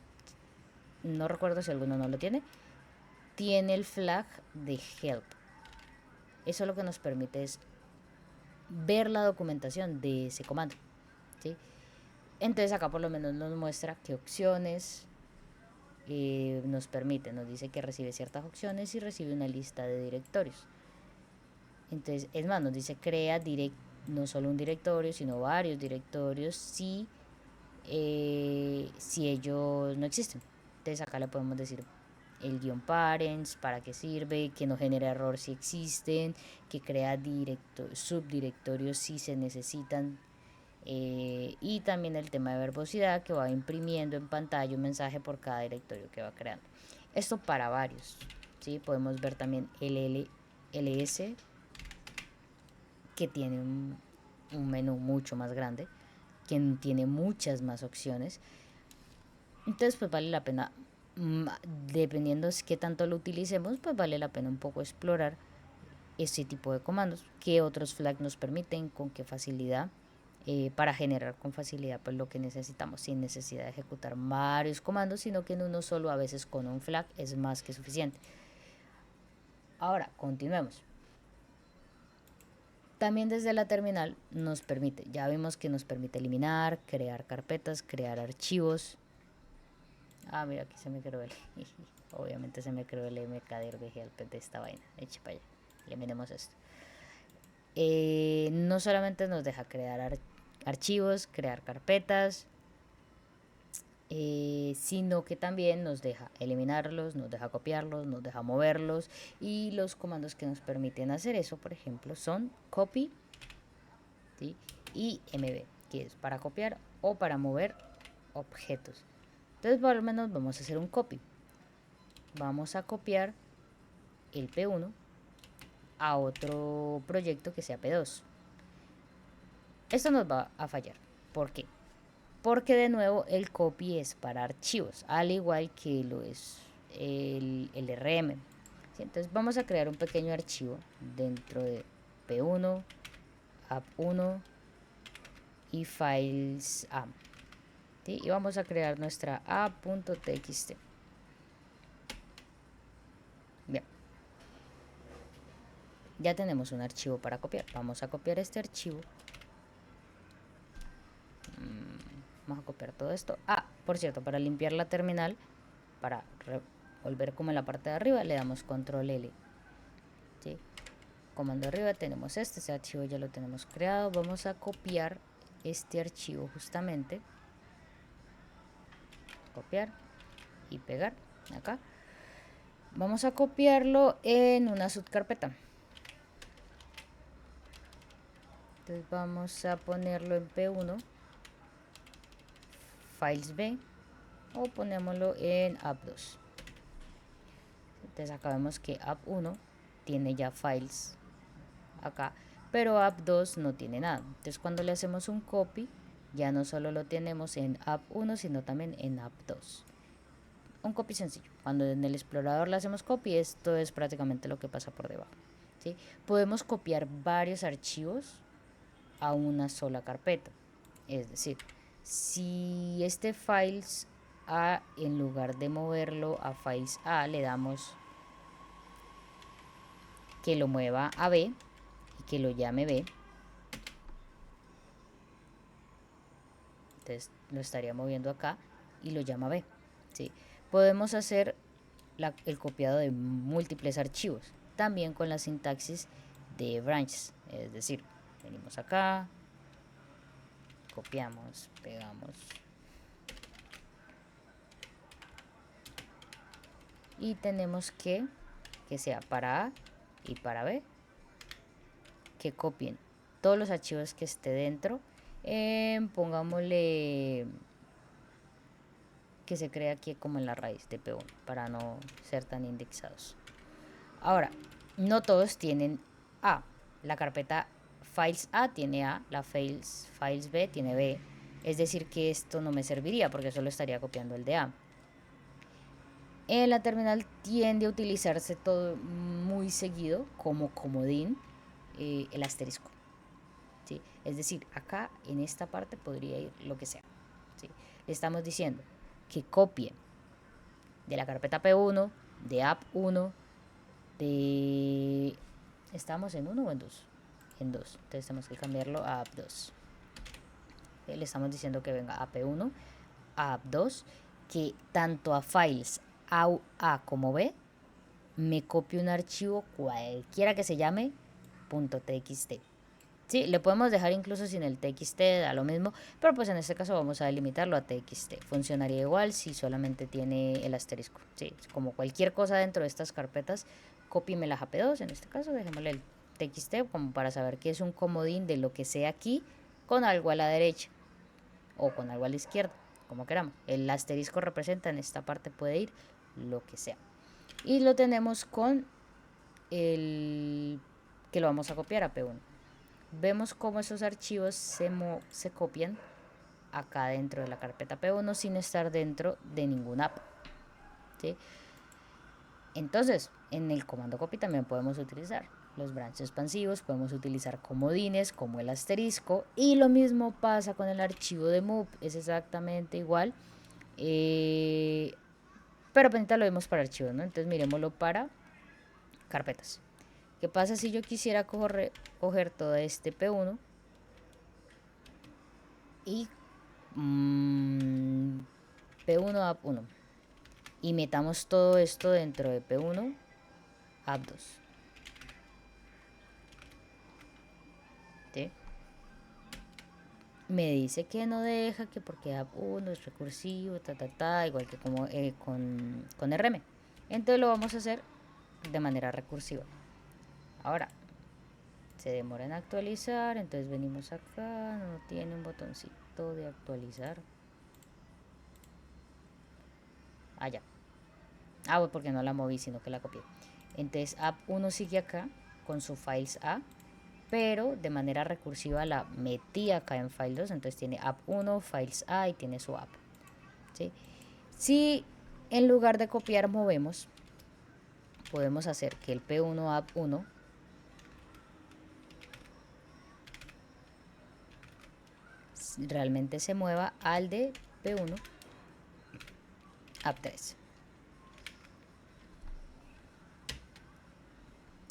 no recuerdo si alguno no lo tiene el flag de help. Eso lo que nos permite es ver la documentación de ese comando, ¿sí? Entonces acá por lo menos nos muestra qué opciones nos permite, nos dice que recibe ciertas opciones y recibe una lista de directorios. Entonces, es más, nos dice crea no solo un directorio, sino varios directorios si ellos no existen. Entonces acá le podemos decir el --parents, para qué sirve, que no genera error si existen, que crea subdirectorios si se necesitan, y también el tema de verbosidad, que va imprimiendo en pantalla un mensaje por cada directorio que va creando. Esto para varios, ¿sí? Podemos ver también el ls, que tiene un menú mucho más grande, que tiene muchas más opciones. Entonces pues vale la pena, dependiendo de qué tanto lo utilicemos, pues vale la pena un poco explorar este tipo de comandos, qué otros flags nos permiten, con qué facilidad, para generar con facilidad pues lo que necesitamos, sin necesidad de ejecutar varios comandos, sino que en uno solo, a veces con un flag es más que suficiente. Ahora continuemos. También desde la terminal nos permite, ya vimos que nos permite eliminar, crear carpetas, crear archivos. Mira, aquí se me creó obviamente se me creó el mkdir de help de esta vaina. Eche para allá, eliminemos esto. No solamente nos deja crear archivos, crear carpetas, sino que también nos deja eliminarlos, nos deja copiarlos, nos deja moverlos, y los comandos que nos permiten hacer eso, por ejemplo, son copy, ¿sí? Y mb, que es para copiar o para mover objetos. Entonces por lo menos vamos a hacer un copy. Vamos a copiar el P1 a otro proyecto que sea P2. Esto nos va a fallar. ¿Por qué? Porque de nuevo el copy es para archivos, al igual que lo es el RM. ¿Sí? Entonces vamos a crear un pequeño archivo dentro de P1, app1 y files a. ¿Sí? Y vamos a crear nuestra app.txt. Bien, ya tenemos un archivo para copiar. Vamos a copiar este archivo. Vamos a copiar todo esto. Por cierto, para limpiar la terminal, para volver como en la parte de arriba, le damos control L. ¿Sí? Comando arriba tenemos ese archivo ya lo tenemos creado. Vamos a copiar este archivo justamente. Copiar y pegar acá. Vamos a copiarlo en una subcarpeta. Entonces vamos a ponerlo en P1, files B, o ponémoslo en app2. Entonces acá vemos que app1 tiene ya files acá, pero app2 no tiene nada. Entonces cuando le hacemos un copy, ya no solo lo tenemos en app1, sino también en app2. Un copy sencillo. Cuando en el explorador le hacemos copy, esto es prácticamente lo que pasa por debajo. ¿Sí? Podemos copiar varios archivos a una sola carpeta. Es decir, si este files A, en lugar de moverlo a files A, le damos que lo mueva a B y que lo llame B, entonces lo estaría moviendo acá y lo llama B. ¿Sí? Podemos hacer el copiado de múltiples archivos, también con la sintaxis de branches, es decir, venimos acá, copiamos, pegamos y tenemos que sea para A y para B, que copien todos los archivos que esté dentro. Pongámosle que se crea aquí como en la raíz de P1 para no ser tan indexados. Ahora, no todos tienen A. La carpeta files A tiene A, la files B tiene B. Es decir que esto no me serviría porque solo estaría copiando el de A. En la terminal tiende a utilizarse todo muy seguido como comodín el asterisco. ¿Sí? Es decir, acá en esta parte podría ir lo que sea. ¿Sí? Le estamos diciendo que copie de la carpeta P1, de app1, de... ¿Estamos en 1 o en 2? En 2. Entonces tenemos que cambiarlo a app2. Le estamos diciendo que venga a P1, a app2, que tanto a files A como B me copie un archivo cualquiera que se llame .txt. Sí, le podemos dejar incluso sin el txt, da lo mismo, pero pues en este caso vamos a delimitarlo a txt. Funcionaría igual si solamente tiene el asterisco. Sí, como cualquier cosa dentro de estas carpetas, cópieme a P2, en este caso dejémosle el txt como para saber que es un comodín de lo que sea aquí con algo a la derecha o con algo a la izquierda, como queramos. El asterisco representa en esta parte puede ir lo que sea. Y lo tenemos con el que lo vamos a copiar a P1. Vemos cómo esos archivos se copian acá dentro de la carpeta P1 sin estar dentro de ninguna app. ¿Sí? Entonces, en el comando copy también podemos utilizar los branches expansivos, podemos utilizar comodines como el asterisco y lo mismo pasa con el archivo de move, es exactamente igual. Pero ahorita lo vemos para archivos, ¿no? Entonces miremoslo para carpetas. ¿Qué pasa si yo quisiera coger todo este P1 y P1 app1 y metamos todo esto dentro de P1 app2? ¿Sí? Me dice que no deja, que porque app1 es recursivo, igual que como con RM. Entonces lo vamos a hacer de manera recursiva. Ahora, se demora en actualizar, entonces venimos acá, no tiene un botoncito de actualizar. allá. Ah, bueno, porque no la moví, sino que la copié. Entonces app1 sigue acá con su files A, pero de manera recursiva la metí acá en file 2, entonces tiene app1, files A y tiene su app. ¿Sí? Si en lugar de copiar movemos, podemos hacer que el P1 app1 realmente se mueva al de P1 app3.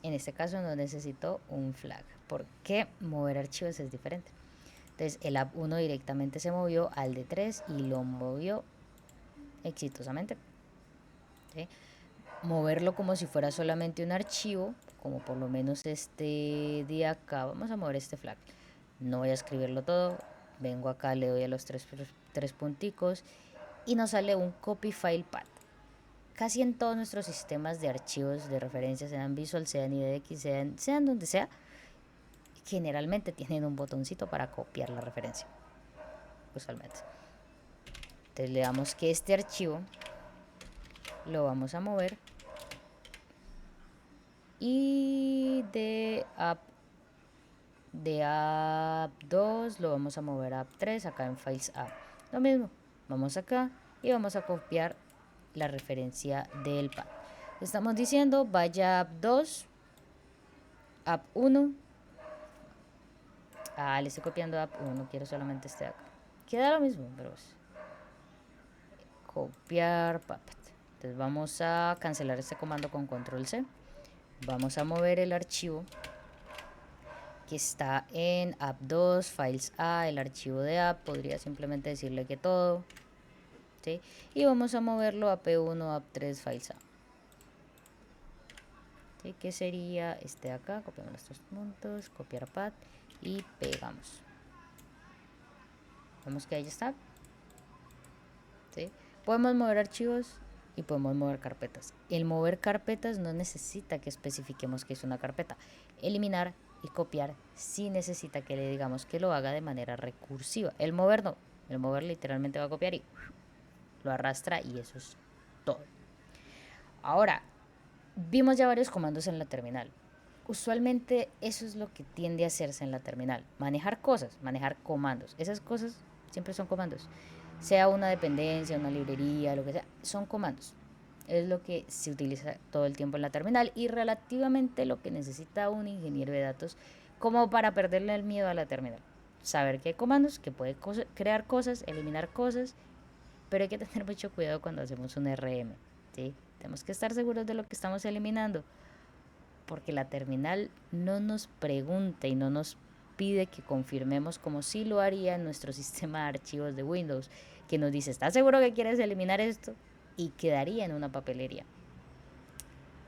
En este caso no necesito un flag, porque mover archivos es diferente. Entonces el app1 directamente se movió al de 3 y lo movió exitosamente. ¿Sí? Moverlo como si fuera solamente un archivo, como por lo menos este de acá, vamos a mover este flag. No voy a escribirlo todo, vengo acá, le doy a los tres punticos y nos sale un copy file path. Casi en todos nuestros sistemas de archivos de referencia, sean Visual, sean IDX, sean donde sea, generalmente tienen un botoncito para copiar la referencia, usualmente. Entonces le damos que este archivo lo vamos a mover y de app2 lo vamos a mover a app3 acá en files app. Lo mismo, vamos acá y vamos a copiar la referencia del path. Estamos diciendo vaya app2, app1. Le estoy copiando app1, quiero solamente este de acá. Queda lo mismo, pero copiar puppet. Entonces vamos a cancelar este comando con control C. Vamos a mover el archivo que está en app2, files A, el archivo de app, podría simplemente decirle que todo, ¿sí? Y vamos a moverlo a P1, app3, files A. ¿Sí? Que sería este de acá, copiamos estos puntos, copiar path y pegamos. Vemos que ahí está. ¿Sí? Podemos mover archivos y podemos mover carpetas. El mover carpetas no necesita que especifiquemos que es una carpeta. Eliminar y copiar sí necesita que le digamos que lo haga de manera recursiva. El mover no. El mover literalmente va a copiar y lo arrastra y eso es todo. Ahora, vimos ya varios comandos en la terminal. Usualmente eso es lo que tiende a hacerse en la terminal. Manejar cosas, manejar comandos. Esas cosas siempre son comandos. Sea una dependencia, una librería, lo que sea, son comandos. Es lo que se utiliza todo el tiempo en la terminal y relativamente lo que necesita un ingeniero de datos como para perderle el miedo a la terminal. Saber que hay comandos, que puede crear cosas, eliminar cosas, pero hay que tener mucho cuidado cuando hacemos un RM. ¿Sí? Tenemos que estar seguros de lo que estamos eliminando, porque la terminal no nos pregunta y no nos pide que confirmemos como si lo haría en nuestro sistema de archivos de Windows, que nos dice, ¿estás seguro que quieres eliminar esto? Y quedaría en una papelería.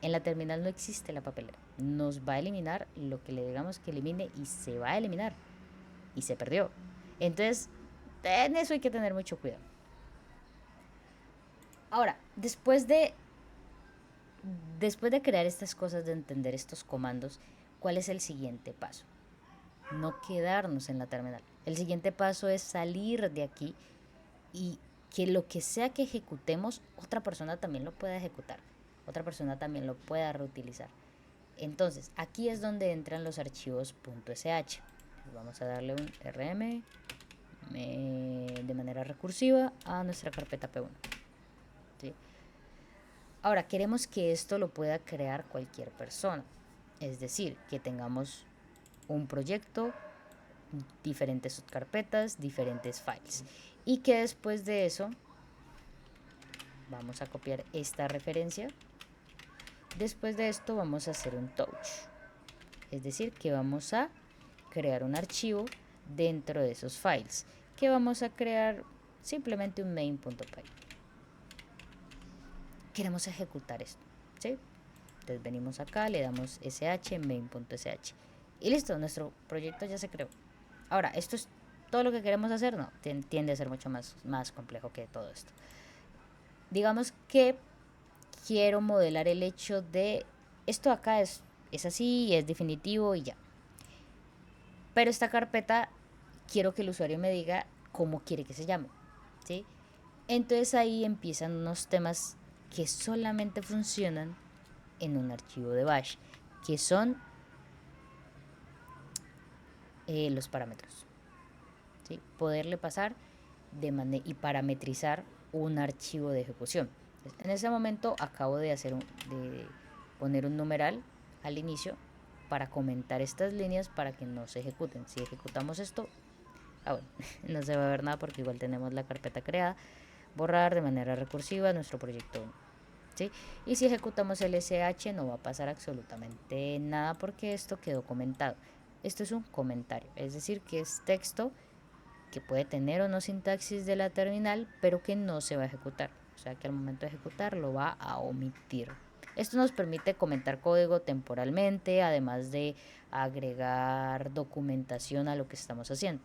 En la terminal no existe la papelera. Nos va a eliminar lo que le digamos que elimine y se va a eliminar. Y se perdió. Entonces, en eso hay que tener mucho cuidado. Ahora, después de crear estas cosas, de entender estos comandos, ¿cuál es el siguiente paso? No quedarnos en la terminal. El siguiente paso es salir de aquí y que lo que sea que ejecutemos, otra persona también lo pueda ejecutar, otra persona también lo pueda reutilizar. Entonces, aquí es donde entran los archivos .sh. Vamos a darle un rm de manera recursiva a nuestra carpeta P1. ¿Sí? Ahora, queremos que esto lo pueda crear cualquier persona. Es decir, que tengamos un proyecto, diferentes subcarpetas, diferentes files. Y que después de eso, vamos a copiar esta referencia. Después de esto vamos a hacer un touch. Es decir, que vamos a crear un archivo dentro de esos files. Que vamos a crear simplemente un main.py. Queremos ejecutar esto, ¿sí? Entonces venimos acá, le damos sh main.sh y listo, nuestro proyecto ya se creó. Ahora, ¿esto es todo lo que queremos hacer? No, tiende a ser mucho más complejo que todo esto. Digamos que quiero modelar el hecho de esto acá es así, es definitivo y ya. Pero esta carpeta quiero que el usuario me diga cómo quiere que se llame, ¿sí? Entonces ahí empiezan unos temas que solamente funcionan en un archivo de bash, que son los parámetros. ¿Sí? Poderle pasar y parametrizar un archivo de ejecución. En ese momento acabo de poner un numeral al inicio para comentar estas líneas para que no se ejecuten. Si ejecutamos esto, bueno, no se va a ver nada porque igual tenemos la carpeta creada. Borrar de manera recursiva nuestro proyecto 1. ¿Sí? Y si ejecutamos el SH no va a pasar absolutamente nada porque esto quedó comentado. Esto es un comentario, es decir, que es texto que puede tener o no sintaxis de la terminal, pero que no se va a ejecutar. O sea que al momento de ejecutar lo va a omitir. Esto nos permite comentar código temporalmente, además de agregar documentación a lo que estamos haciendo.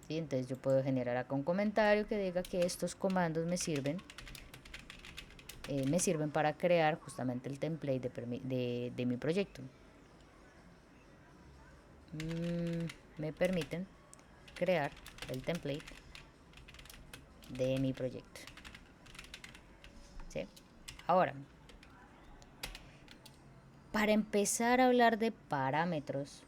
¿Sí? Entonces yo puedo generar acá un comentario que diga que estos comandos me sirven para crear justamente el template de mi proyecto. Me permiten crear el template de mi proyecto. ¿Sí? Ahora, para empezar a hablar de parámetros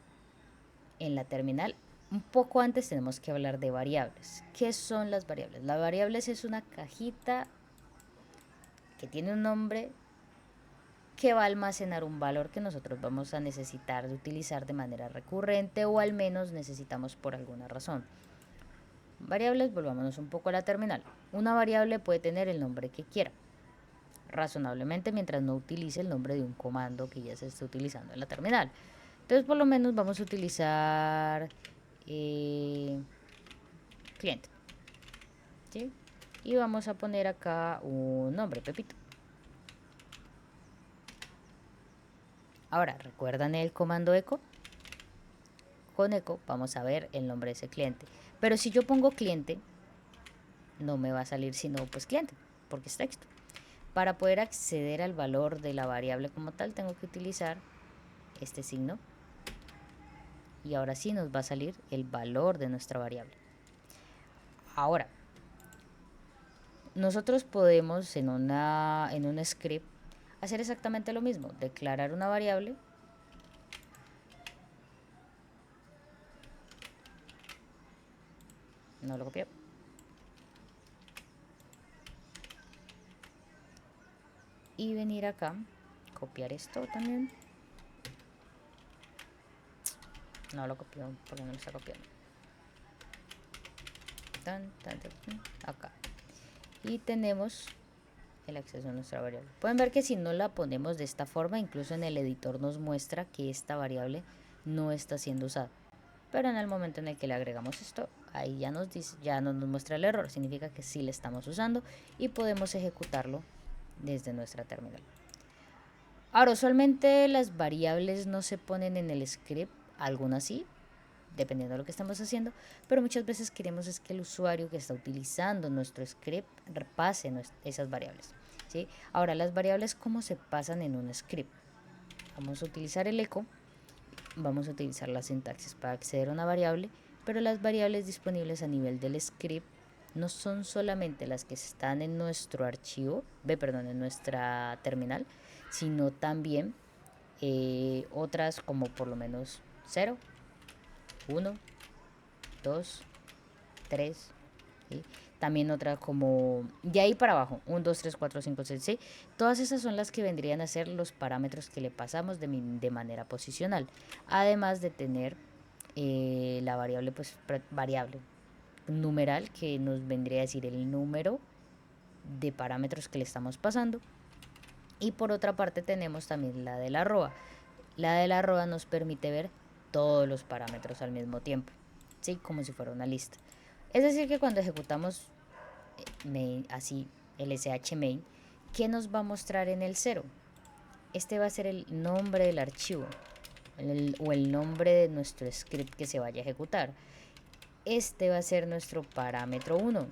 en la terminal, un poco antes tenemos que hablar de variables. ¿Qué son las variables? Las variables es una cajita que tiene un nombre que va a almacenar un valor que nosotros vamos a necesitar de utilizar de manera recurrente o al menos necesitamos por alguna razón. Variables, volvámonos un poco a la terminal. Una variable puede tener el nombre que quiera, razonablemente mientras no utilice el nombre de un comando que ya se está utilizando en la terminal. Entonces por lo menos vamos a utilizar cliente, ¿sí? Y vamos a poner acá un nombre, Pepito. Ahora, ¿recuerdan el comando echo? Con echo vamos a ver el nombre de ese cliente. Pero si yo pongo cliente, no me va a salir sino pues cliente, porque es texto. Para poder acceder al valor de la variable como tal, tengo que utilizar este signo. Y ahora sí nos va a salir el valor de nuestra variable. Ahora, nosotros podemos en un script hacer exactamente lo mismo. Declarar una variable. No lo copié. Y venir acá, copiar esto también. No lo copió, porque no lo está copiando. Acá. Y tenemos el acceso a nuestra variable. Pueden ver que si no la ponemos de esta forma, incluso en el editor nos muestra que esta variable no está siendo usada. Pero en el momento en el que le agregamos esto, ahí ya nos dice, ya no nos muestra el error, significa que sí le estamos usando y podemos ejecutarlo desde nuestra terminal. Ahora, usualmente las variables no se ponen en el script, algunas sí, dependiendo de lo que estamos haciendo, pero muchas veces queremos es que el usuario que está utilizando nuestro script repase esas variables, ¿sí? Ahora, las variables, ¿cómo se pasan en un script? Vamos a utilizar el echo, vamos a utilizar la sintaxis para acceder a una variable, pero las variables disponibles a nivel del script no son solamente las que están en nuestro archivo, en nuestra terminal, sino también otras como por lo menos 0, 1, 2, 3, ¿sí? También otra como de ahí para abajo, 1, 2, 3, 4, 5, 6, ¿sí? Todas esas son las que vendrían a ser los parámetros que le pasamos de manera posicional, además de tener la variable, pues variable numeral que nos vendría a decir el número de parámetros que le estamos pasando. Y por otra parte tenemos también la de la arroba. La de la arroba nos permite ver todos los parámetros al mismo tiempo, ¿sí? Como si fuera una lista. Es decir que cuando ejecutamos así el sh main, ¿qué nos va a mostrar en el 0? Este va a ser el nombre del archivo o el nombre de nuestro script que se vaya a ejecutar. Este va a ser nuestro parámetro 1.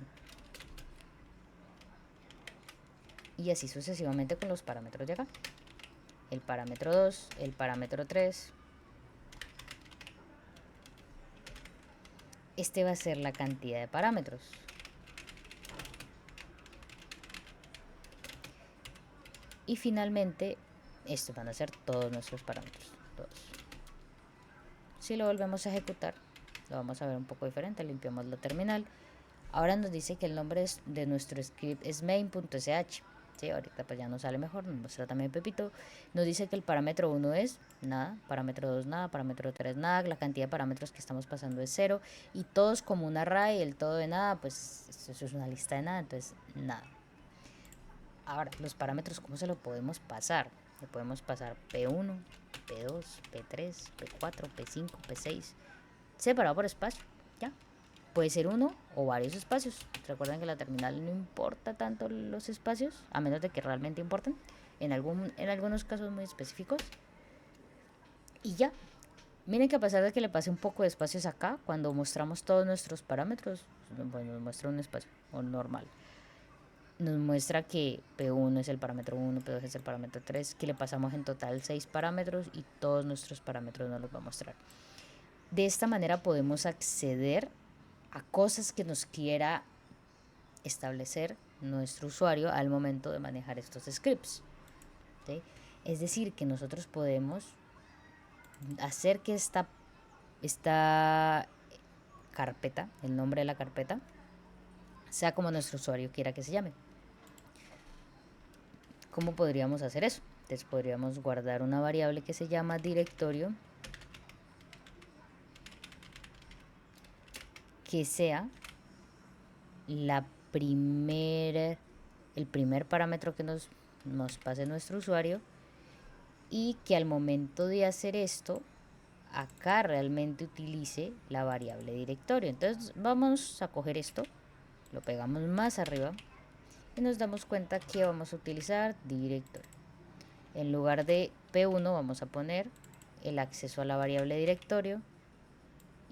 Y así sucesivamente con los parámetros de acá. El parámetro 2, el parámetro 3. Este va a ser la cantidad de parámetros. Y finalmente, estos van a ser todos nuestros parámetros, todos. Si lo volvemos a ejecutar, lo vamos a ver un poco diferente. Limpiamos la terminal. Ahora nos dice que el nombre de nuestro script es main.sh. Sí, ahorita pues ya nos sale mejor, nos muestra también Pepito. Nos dice que el parámetro 1 es nada, parámetro 2 nada, parámetro 3 nada, la cantidad de parámetros que estamos pasando es 0 y todos como un array, el todo de nada, pues eso es una lista de nada, entonces nada. Ahora, los parámetros, ¿cómo se lo podemos pasar? Le podemos pasar P1, P2, P3, P4, P5, P6, separado por espacio, ya. Puede ser uno o varios espacios. Recuerden que la terminal no importa tanto los espacios, a menos de que realmente importen, en algunos casos muy específicos. Y ya. Miren que a pesar de que le pase un poco de espacios acá, cuando mostramos todos nuestros parámetros, bueno, nos muestra un espacio o normal. Nos muestra que P1 es el parámetro 1, P2 es el parámetro 3, que le pasamos en total 6 parámetros y todos nuestros parámetros nos los va a mostrar. De esta manera podemos acceder a cosas que nos quiera establecer nuestro usuario al momento de manejar estos scripts, ¿sí? Es decir, que nosotros podemos hacer que esta carpeta, el nombre de la carpeta, sea como nuestro usuario quiera que se llame. ¿Cómo podríamos hacer eso? Entonces podríamos guardar una variable que se llama directorio, que sea el primer parámetro que nos pase nuestro usuario, y que al momento de hacer esto, acá realmente utilice la variable directorio. Entonces vamos a coger esto, lo pegamos más arriba y nos damos cuenta que vamos a utilizar directorio. En lugar de P1 vamos a poner el acceso a la variable directorio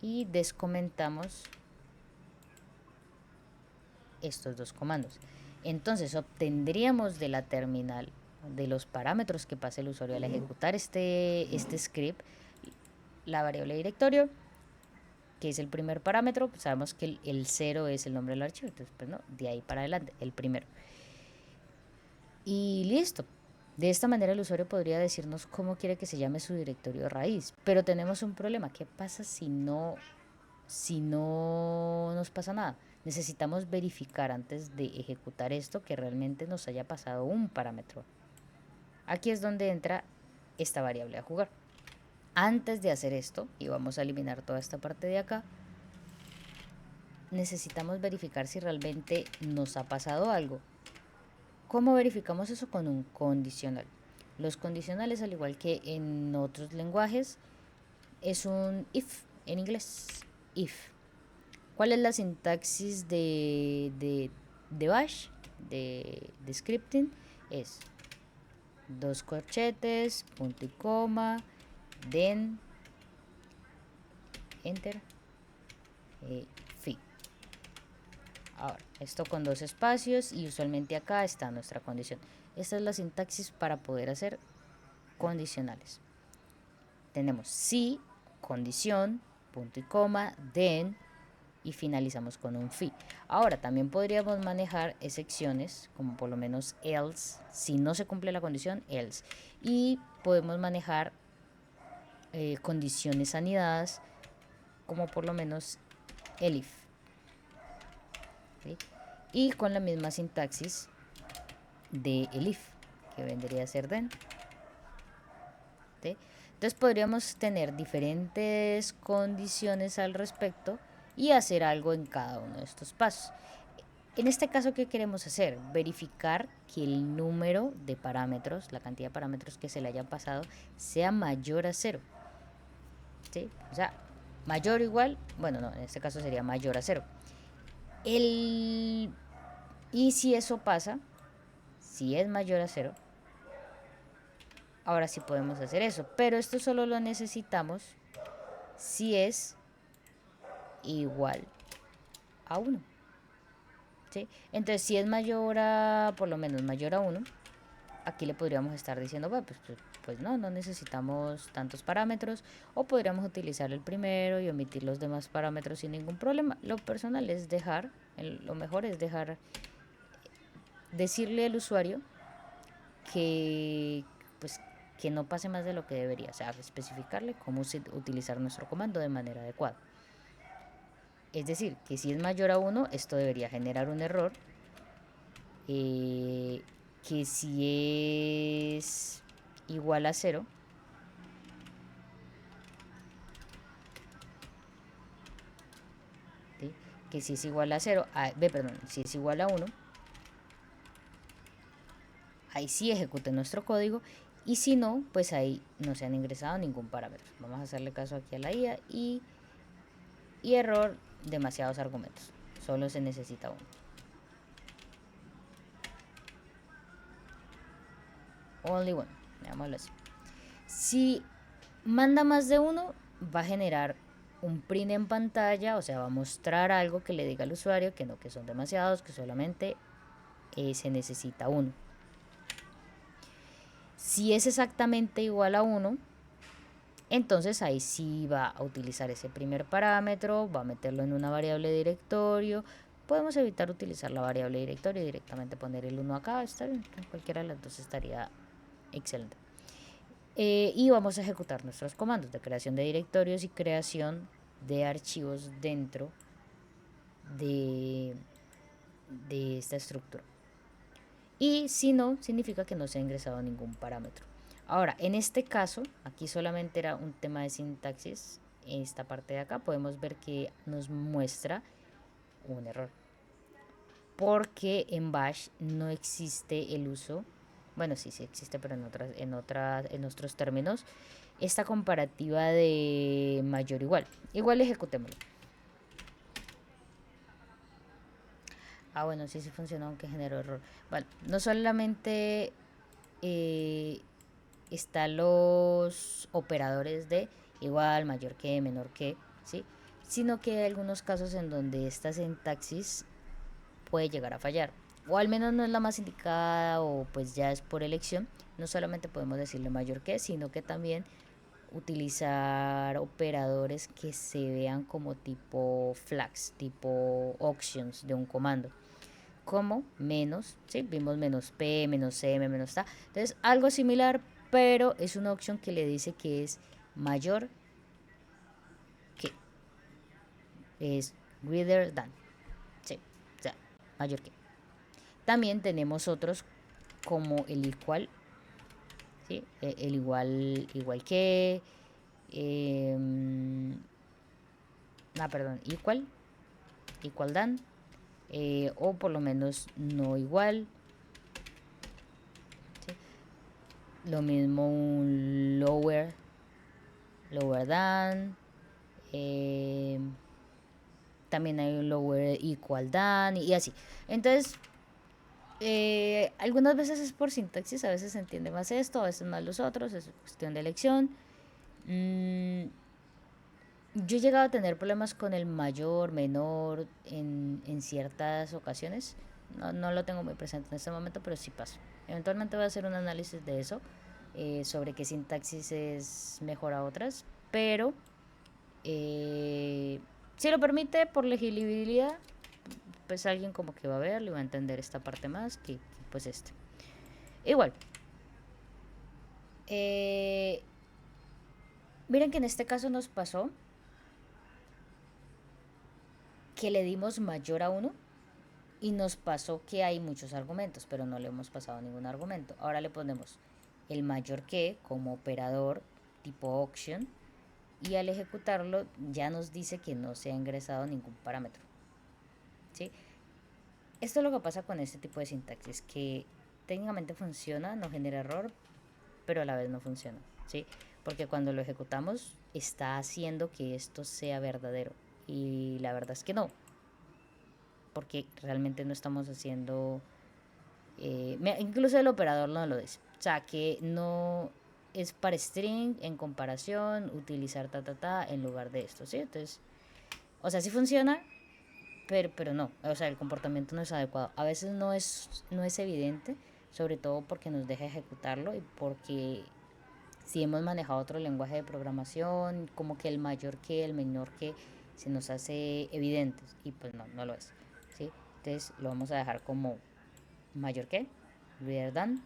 y descomentamos estos dos comandos. Entonces obtendríamos de la terminal, de los parámetros que pase el usuario al ejecutar este script, la variable directorio, que es el primer parámetro. Pues sabemos que el 0 es el nombre del archivo, entonces pues no, de ahí para adelante, el primero. Y listo. De esta manera el usuario podría decirnos cómo quiere que se llame su directorio raíz. Pero tenemos un problema. ¿Qué pasa si no nos pasa nada? Necesitamos verificar antes de ejecutar esto que realmente nos haya pasado un parámetro. Aquí es donde entra esta variable a jugar. Antes de hacer esto, y vamos a eliminar toda esta parte de acá, necesitamos verificar si realmente nos ha pasado algo. ¿Cómo verificamos eso? Con un condicional. Los condicionales, al igual que en otros lenguajes, es un if en inglés. If. ¿Cuál es la sintaxis de bash, de scripting? Es dos corchetes, punto y coma, then, enter, fi. Ahora, esto con dos espacios y usualmente acá está nuestra condición. Esta es la sintaxis para poder hacer condicionales. Tenemos si, condición, punto y coma, then, y finalizamos con un fi. Ahora también podríamos manejar excepciones, como por lo menos else, si no se cumple la condición, else. Y podemos manejar condiciones anidadas, como por lo menos el if. ¿Sí? Y con la misma sintaxis de el if, que vendría a ser then. ¿Sí? Entonces podríamos tener diferentes condiciones al respecto y hacer algo en cada uno de estos pasos. En este caso, ¿qué queremos hacer? Verificar que el número de parámetros, la cantidad de parámetros que se le hayan pasado, sea mayor a 0. ¿Sí? O sea, mayor o igual, bueno, no, en este caso sería mayor a 0. Y si eso pasa, si es mayor a 0, ahora sí podemos hacer eso. Pero esto solo lo necesitamos si es igual a 1. ¿Sí? Entonces, si es mayor a, por lo menos mayor a 1, aquí le podríamos estar diciendo, bueno, pues no necesitamos tantos parámetros, o podríamos utilizar el primero y omitir los demás parámetros sin ningún problema. Lo personal es lo mejor es decirle al usuario que, pues, que no pase más de lo que debería, o sea, especificarle cómo utilizar nuestro comando de manera adecuada. Es decir, que si es mayor a 1, esto debería generar un error, que si es igual a 0, ¿sí? Que si es igual a 0, perdón, si es igual a 1, ahí sí ejecute nuestro código, y si no, pues ahí no se han ingresado ningún parámetro. Vamos a hacerle caso aquí a la IA y error, demasiados argumentos, solo se necesita uno. Only one, veámoslo así. Si manda más de uno, va a generar un print en pantalla, o sea, va a mostrar algo que le diga al usuario que no, que son demasiados, que solamente se necesita uno. Si es exactamente igual a 1, entonces ahí sí va a utilizar ese primer parámetro, va a meterlo en una variable directorio. Podemos evitar utilizar la variable directorio y directamente poner el 1 acá, está bien, cualquiera de las dos estaría excelente. Y vamos a ejecutar nuestros comandos de creación de directorios y creación de archivos dentro de, de esta estructura. Y si no, significa que no se ha ingresado ningún parámetro. Ahora, en este caso, aquí solamente era un tema de sintaxis. En esta parte de acá podemos ver que nos muestra un error, porque en Bash no existe el uso, bueno, sí existe, pero en otros términos, esta comparativa de mayor igual. Igual ejecutémoslo. Bueno, sí funcionó, aunque generó error. Bueno, no solamente eh, están los operadores de igual, mayor que, menor que, ¿sí? Sino que hay algunos casos en donde esta sintaxis puede llegar a fallar, o al menos no es la más indicada, o pues ya es por elección. No solamente podemos decirle mayor que, sino que también utilizar operadores que se vean como tipo flags, tipo options de un comando, como menos, ¿sí? Vimos menos p, menos m, menos ta. Entonces, algo similar, pero es una opción que le dice que es mayor que, es greater than, ¿sí? O sea, mayor que. También tenemos otros como el igual, ¿sí? El igual que, eh, perdón, equal than, o por lo menos no igual, ¿sí? Lo mismo un lower than, también hay un lower equal than y así. Entonces, algunas veces es por sintaxis, a veces se entiende más esto, a veces más los otros, es cuestión de elección. Yo he llegado a tener problemas con el mayor, menor en ciertas ocasiones. No lo tengo muy presente en este momento, pero sí pasa. Eventualmente voy a hacer un análisis de eso, sobre qué sintaxis es mejor a otras, pero si lo permite, por legibilidad, pues alguien como que va a ver, le va a entender esta parte más que pues este. Igual, eh, miren que en este caso nos pasó que le dimos mayor a 1 y nos pasó que hay muchos argumentos, pero no le hemos pasado ningún argumento. Ahora le ponemos el mayor que como operador tipo option, y al ejecutarlo ya nos dice que no se ha ingresado ningún parámetro, ¿sí? Esto es lo que pasa con este tipo de sintaxis, que técnicamente funciona, no genera error, pero a la vez no funciona, ¿sí? Porque cuando lo ejecutamos está haciendo que esto sea verdadero, y la verdad es que no, porque realmente no estamos haciendo, incluso el operador no lo dice, o sea que no es para string en comparación utilizar en lugar de esto, ¿sí? Entonces, o sea, sí funciona, pero no, o sea, el comportamiento no es adecuado. A veces no es evidente, sobre todo porque nos deja ejecutarlo y porque si hemos manejado otro lenguaje de programación, como que el mayor que, el menor que, se nos hace evidentes, y pues no lo es, ¿sí? Entonces lo vamos a dejar como mayor que, greater than,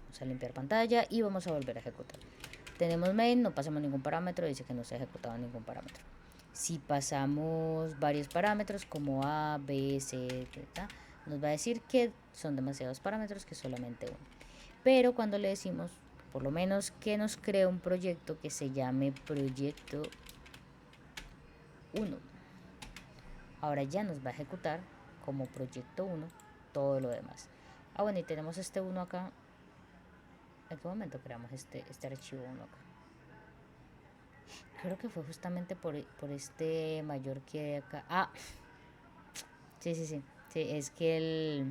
Vamos a limpiar pantalla y vamos a volver a ejecutar. Tenemos main, no pasamos ningún parámetro, dice que no se ha ejecutado ningún parámetro. Si pasamos varios parámetros como A, B, C, etc., nos va a decir que son demasiados parámetros, que solamente uno. Pero cuando le decimos, por lo menos que nos cree un proyecto que se llame proyecto 1, ahora ya nos va a ejecutar como proyecto 1 todo lo demás. Bueno, y tenemos este 1 acá. ¿En qué momento creamos este archivo 1 acá? Creo que fue justamente por este mayor que de acá. Sí, es que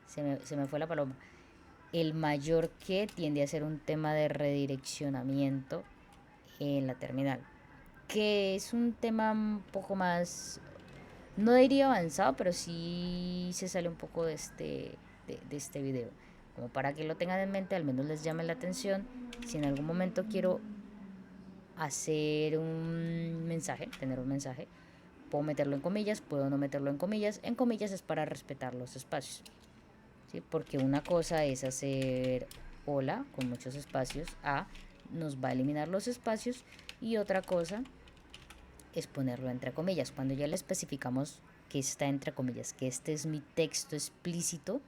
se me fue la paloma. El mayor que tiende a ser un tema de redireccionamiento en la terminal, que es un tema un poco más, no diría avanzado, pero sí se sale un poco de este video, como para que lo tengan en mente, al menos les llame la atención. Si en algún momento quiero hacer un mensaje, tener un mensaje, puedo meterlo en comillas, puedo no meterlo en comillas. En comillas es para respetar los espacios, ¿sí? Porque una cosa es hacer hola con muchos espacios, nos va a eliminar los espacios, y otra cosa es ponerlo entre comillas. Cuando ya le especificamos que está entre comillas, que este es mi texto explícito,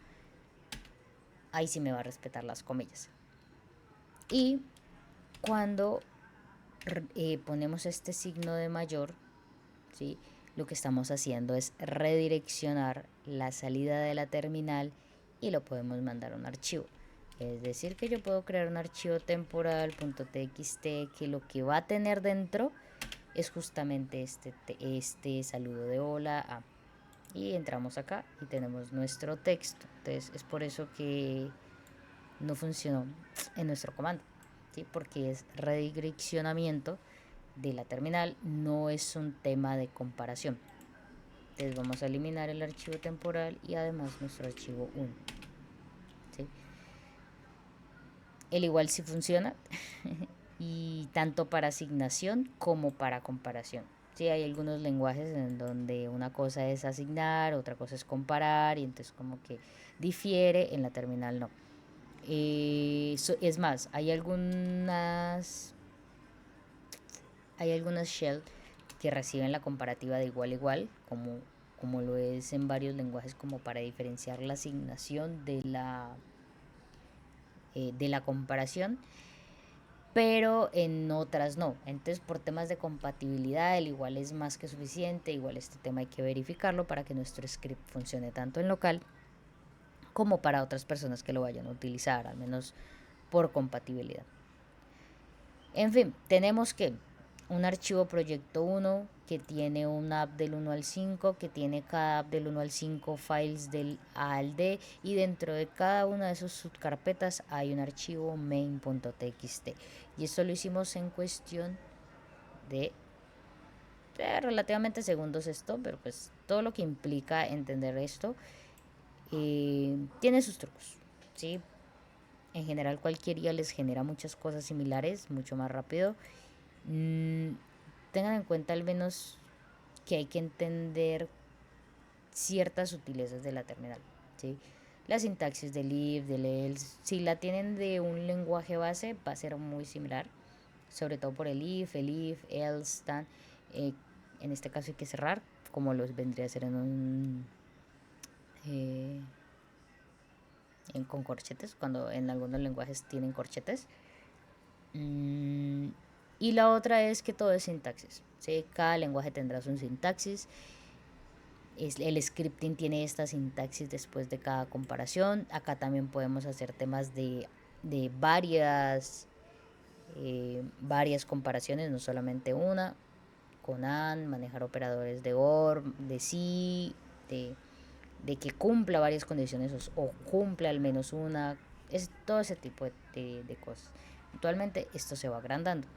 ahí sí me va a respetar las comillas. Y cuando ponemos este signo de mayor, ¿sí?, lo que estamos haciendo es redireccionar la salida de la terminal y lo podemos mandar a un archivo. Es decir, que yo puedo crear un archivo temporal.txt que lo que va a tener dentro es justamente este saludo de hola. Y entramos acá y tenemos nuestro texto. Entonces es por eso que no funcionó en nuestro comando, ¿sí? Porque es redireccionamiento de la terminal, no es un tema de comparación. Entonces vamos a eliminar el archivo temporal y además nuestro archivo 1, ¿sí? El igual sí funciona y tanto para asignación como para comparación. Sí, hay algunos lenguajes en donde una cosa es asignar, otra cosa es comparar, y entonces como que difiere. En la terminal no. Es más, hay algunas shell que reciben la comparativa de igual a igual, como lo es en varios lenguajes, como para diferenciar la asignación de la comparación, pero en otras no. Entonces, por temas de compatibilidad, el igual es más que suficiente. Igual este tema hay que verificarlo para que nuestro script funcione tanto en local como para otras personas que lo vayan a utilizar, al menos por compatibilidad. En fin, tenemos que un archivo proyecto 1 que tiene una app del 1 al 5, que tiene cada app del 1 al 5 files del A al D, y dentro de cada una de sus subcarpetas hay un archivo main.txt. Y esto lo hicimos en cuestión de relativamente segundos esto, pero pues todo lo que implica entender esto tiene sus trucos, ¿sí? En general cualquier IA les genera muchas cosas similares, mucho más rápido. Tengan en cuenta al menos que hay que entender ciertas sutilezas de la terminal, ¿sí? La sintaxis del if, del else, si la tienen de un lenguaje base, va a ser muy similar, sobre todo por el if, else, stand. En este caso hay que cerrar, como los vendría a ser con corchetes, cuando en algunos lenguajes tienen corchetes. Y la otra es que todo es sintaxis, ¿sí? Cada lenguaje tendrá su sintaxis. El scripting tiene esta sintaxis después de cada comparación. Acá también podemos hacer temas de varias comparaciones, no solamente una, con AND, manejar operadores de OR, de SI, de que cumpla varias condiciones o cumpla al menos una, es todo ese tipo de cosas. Actualmente esto se va agrandando,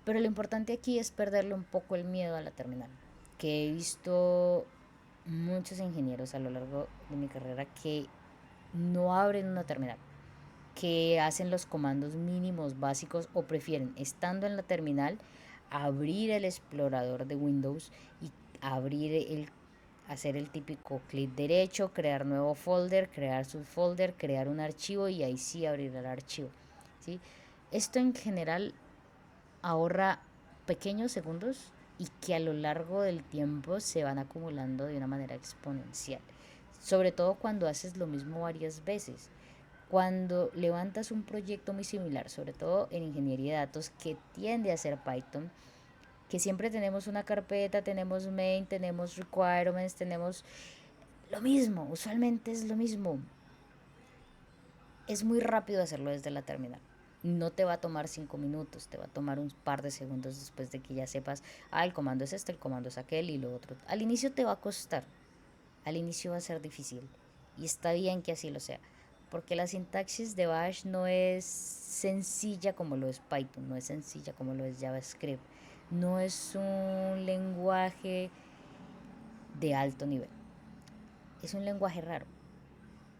pero lo importante aquí es perderle un poco el miedo a la terminal, que he visto muchos ingenieros a lo largo de mi carrera que no abren una terminal, que hacen los comandos mínimos básicos o prefieren, estando en la terminal, abrir el explorador de Windows y abrir hacer el típico clic derecho, crear nuevo folder, crear subfolder, crear un archivo y ahí sí abrir el archivo, ¿sí? Esto en general ahorra pequeños segundos y que a lo largo del tiempo se van acumulando de una manera exponencial. Sobre todo cuando haces lo mismo varias veces. Cuando levantas un proyecto muy similar, sobre todo en ingeniería de datos que tiende a ser Python, que siempre tenemos una carpeta, tenemos main, tenemos requirements, tenemos lo mismo, usualmente es lo mismo. Es muy rápido hacerlo desde la terminal. No te va a tomar 5 minutos, te va a tomar un par de segundos después de que ya sepas, el comando es este, el comando es aquel y lo otro. Al inicio te va a costar, al inicio va a ser difícil y está bien que así lo sea, porque la sintaxis de Bash no es sencilla como lo es Python, no es sencilla como lo es JavaScript, no es un lenguaje de alto nivel, es un lenguaje raro,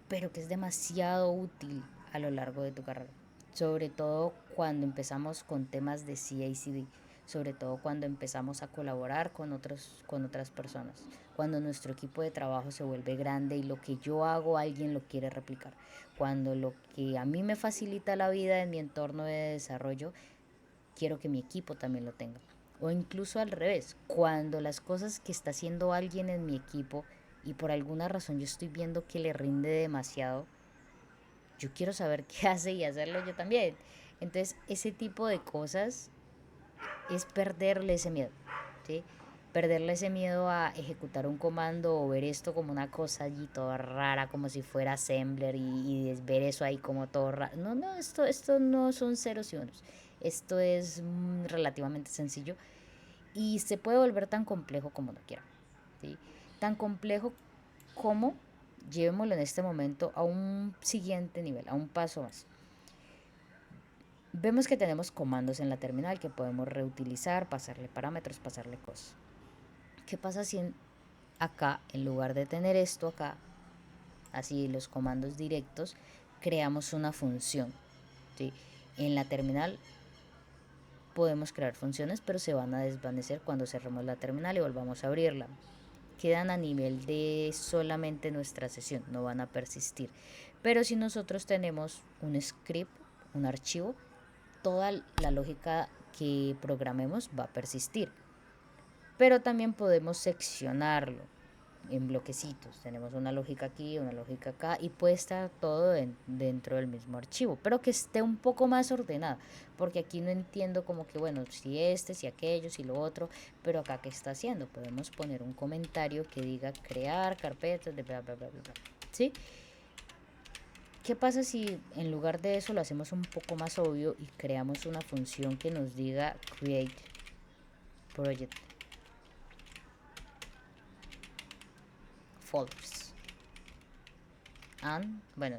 pero que es demasiado útil a lo largo de tu carrera. Sobre todo cuando empezamos con temas de CI/CD, sobre todo cuando empezamos a colaborar con otras personas, cuando nuestro equipo de trabajo se vuelve grande y lo que yo hago alguien lo quiere replicar, cuando lo que a mí me facilita la vida en mi entorno de desarrollo, quiero que mi equipo también lo tenga. O incluso al revés, cuando las cosas que está haciendo alguien en mi equipo y por alguna razón yo estoy viendo que le rinde demasiado, yo quiero saber qué hace y hacerlo yo también. Entonces, ese tipo de cosas es perderle ese miedo, ¿sí? Perderle ese miedo a ejecutar un comando o ver esto como una cosa allí toda rara, como si fuera assembler y ver eso ahí como todo raro. No, no, esto no son ceros y unos. Esto es relativamente sencillo y se puede volver tan complejo como no quiera, ¿sí? Tan complejo como llevémoslo en este momento a un siguiente nivel, a un paso más. Vemos que tenemos comandos en la terminal que podemos reutilizar, pasarle parámetros, pasarle cosas. ¿Qué pasa si acá, en lugar de tener esto acá, así los comandos directos, creamos una función? ¿Sí? En la terminal podemos crear funciones, pero se van a desvanecer cuando cerremos la terminal y volvamos a abrirla. Quedan a nivel de solamente nuestra sesión, no van a persistir. Pero si nosotros tenemos un script, un archivo, toda la lógica que programemos va a persistir. Pero también podemos seccionarlo en bloquecitos. Tenemos una lógica aquí, una lógica acá y puede estar todo dentro del mismo archivo, pero que esté un poco más ordenada, porque aquí no entiendo como que, bueno, si este, si aquello, si lo otro, pero acá qué está haciendo. Podemos poner un comentario que diga crear carpetas de bla, bla, bla, bla, bla. ¿Sí? ¿Qué pasa si en lugar de eso lo hacemos un poco más obvio y creamos una función que nos diga create project folders? Bueno,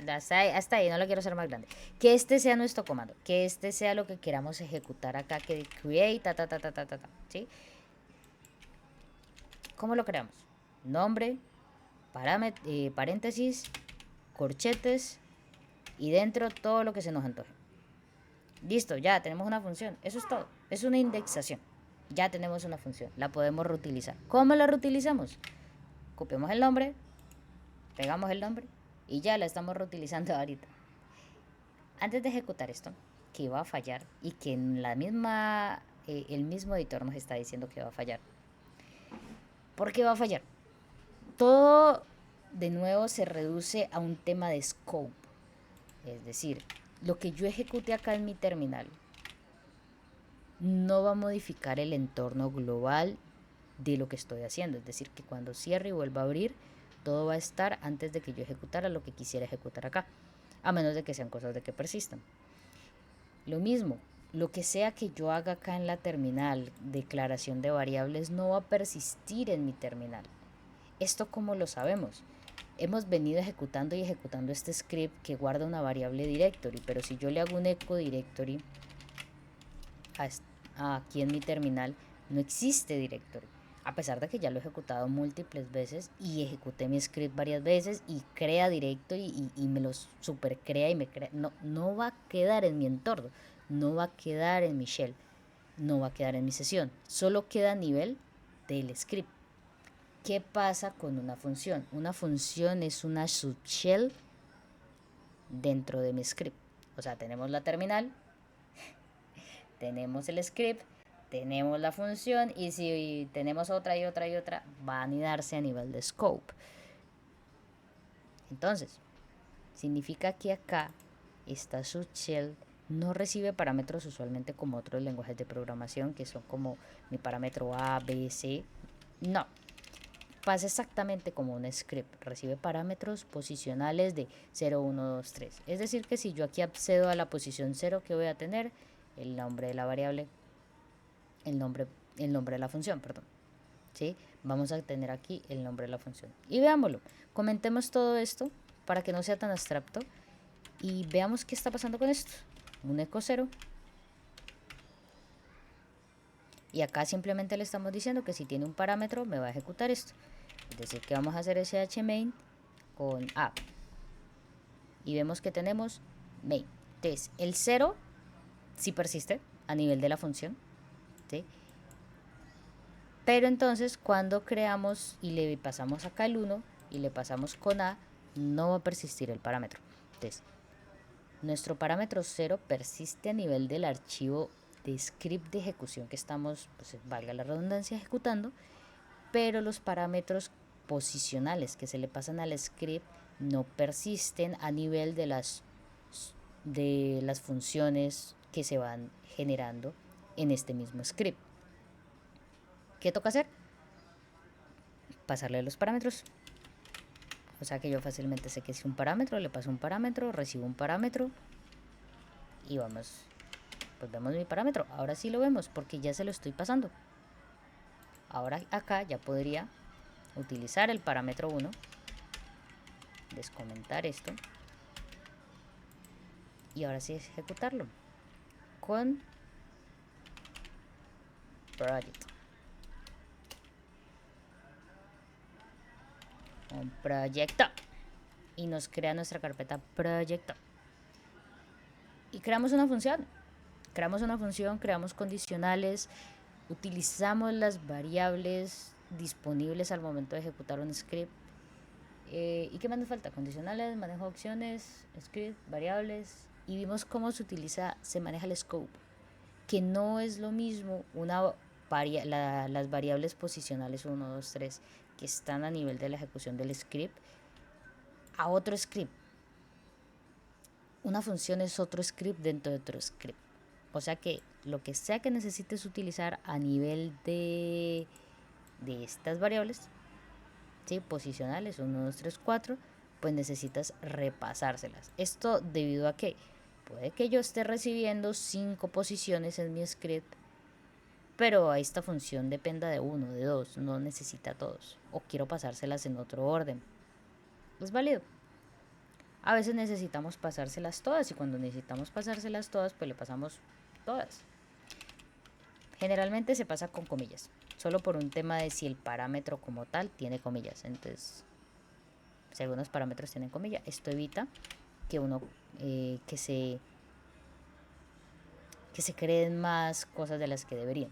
hasta ahí no lo quiero hacer más grande. Que este sea nuestro comando, que este sea lo que queramos ejecutar acá, que create, ¿sí? ¿Cómo lo creamos? Nombre, paréntesis, corchetes y dentro todo lo que se nos antoje. Listo, ya tenemos una función. Eso es todo. Es una indexación. Ya tenemos una función. La podemos reutilizar. ¿Cómo la reutilizamos? Copiamos el nombre, pegamos el nombre y ya la estamos reutilizando ahorita. Antes de ejecutar esto, que va a fallar y que en el mismo editor nos está diciendo que va a fallar. ¿Por qué va a fallar? Todo de nuevo se reduce a un tema de scope. Es decir, lo que yo ejecute acá en mi terminal no va a modificar el entorno global de lo que estoy haciendo. Es decir, que cuando cierre y vuelva a abrir, todo va a estar antes de que yo ejecutara lo que quisiera ejecutar acá, a menos de que sean cosas de que persistan. Lo mismo, lo que sea que yo haga acá en la terminal, declaración de variables, no va a persistir en mi terminal. ¿Esto cómo lo sabemos? Hemos venido ejecutando y ejecutando este script que guarda una variable directory, pero si yo le hago un echo directory aquí en mi terminal, no existe directory. A pesar de que ya lo he ejecutado múltiples veces y ejecuté mi script varias veces y crea directory y me lo super crea y me crea, no va a quedar en mi entorno, no va a quedar en mi shell, no va a quedar en mi sesión, solo queda a nivel del script. ¿Qué pasa con una función? Una función es una subshell dentro de mi script. O sea, tenemos la terminal, tenemos el script, tenemos la función, y si tenemos otra y otra y otra, va a anidarse a nivel de scope. Entonces, significa que acá esta subshell no recibe parámetros usualmente como otros lenguajes de programación, que son como mi parámetro A, B, C. No, pasa exactamente como un script, recibe parámetros posicionales de 0, 1, 2, 3. Es decir, que si yo aquí accedo a la posición 0, que voy a tener el nombre de la variable, el nombre de la función, perdón. ¿Sí? Vamos a tener aquí el nombre de la función. Y veámoslo, comentemos todo esto para que no sea tan abstracto y veamos qué está pasando con esto. Un eco 0. Y acá simplemente le estamos diciendo que si tiene un parámetro me va a ejecutar esto. Es decir, que vamos a hacer sh main con a. Y vemos que tenemos main. Entonces, el 0 sí persiste a nivel de la función, ¿sí? Pero entonces cuando creamos y le pasamos acá el 1 y le pasamos con a, no va a persistir el parámetro. Entonces, nuestro parámetro 0 persiste a nivel del archivo de script de ejecución que estamos, pues valga la redundancia, ejecutando, pero los parámetros posicionales que se le pasan al script no persisten a nivel de las funciones que se van generando en este mismo script. ¿Qué toca hacer? Pasarle los parámetros. O sea que yo fácilmente sé que si un parámetro, le paso un parámetro, recibo un parámetro y vamos, pues vemos mi parámetro. Ahora sí lo vemos porque ya se lo estoy pasando. Ahora acá ya podría utilizar el parámetro 1, descomentar esto y ahora sí ejecutarlo con project. Un proyecto. Y nos crea nuestra carpeta proyecto. Y creamos una función. Creamos condicionales, utilizamos las variables disponibles al momento de ejecutar un script. ¿Y qué más nos falta? Condicionales, manejo de opciones, script, variables. Y vimos cómo se maneja el scope, que no es lo mismo las variables posicionales 1, 2, 3 que están a nivel de la ejecución del script a otro script. Una función es otro script dentro de otro script. O sea que lo que sea que necesites utilizar a nivel de estas variables, ¿sí? Posicionales 1, 2, 3, 4, pues necesitas repasárselas. Esto debido a que puede que yo esté recibiendo 5 posiciones en mi script, pero esta función dependa de 1, de 2, no necesita todos, o quiero pasárselas en otro orden. Es válido. A veces necesitamos pasárselas todas y cuando necesitamos pasárselas todas, pues le pasamos todas. Generalmente se pasa con comillas, solo por un tema de si el parámetro como tal tiene comillas. Entonces, si algunos parámetros tienen comillas, esto evita que que se creen más cosas de las que deberían.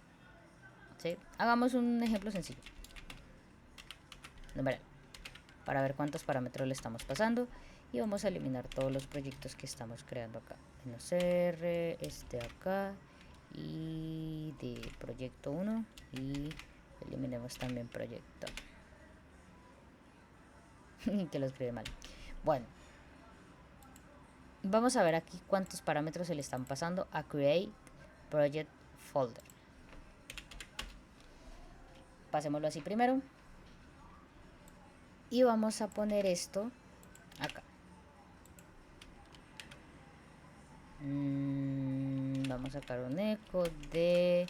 ¿Sí? Hagamos un ejemplo sencillo. Numeral. Para ver cuántos parámetros le estamos pasando. Y vamos a eliminar todos los proyectos que estamos creando acá. -r, este acá. Y de proyecto 1. Y eliminemos también proyecto. Que lo escribe mal. Bueno. Vamos a ver aquí cuántos parámetros se le están pasando a create project folder. Pasémoslo así primero. Y vamos a poner esto acá. Vamos a sacar un eco de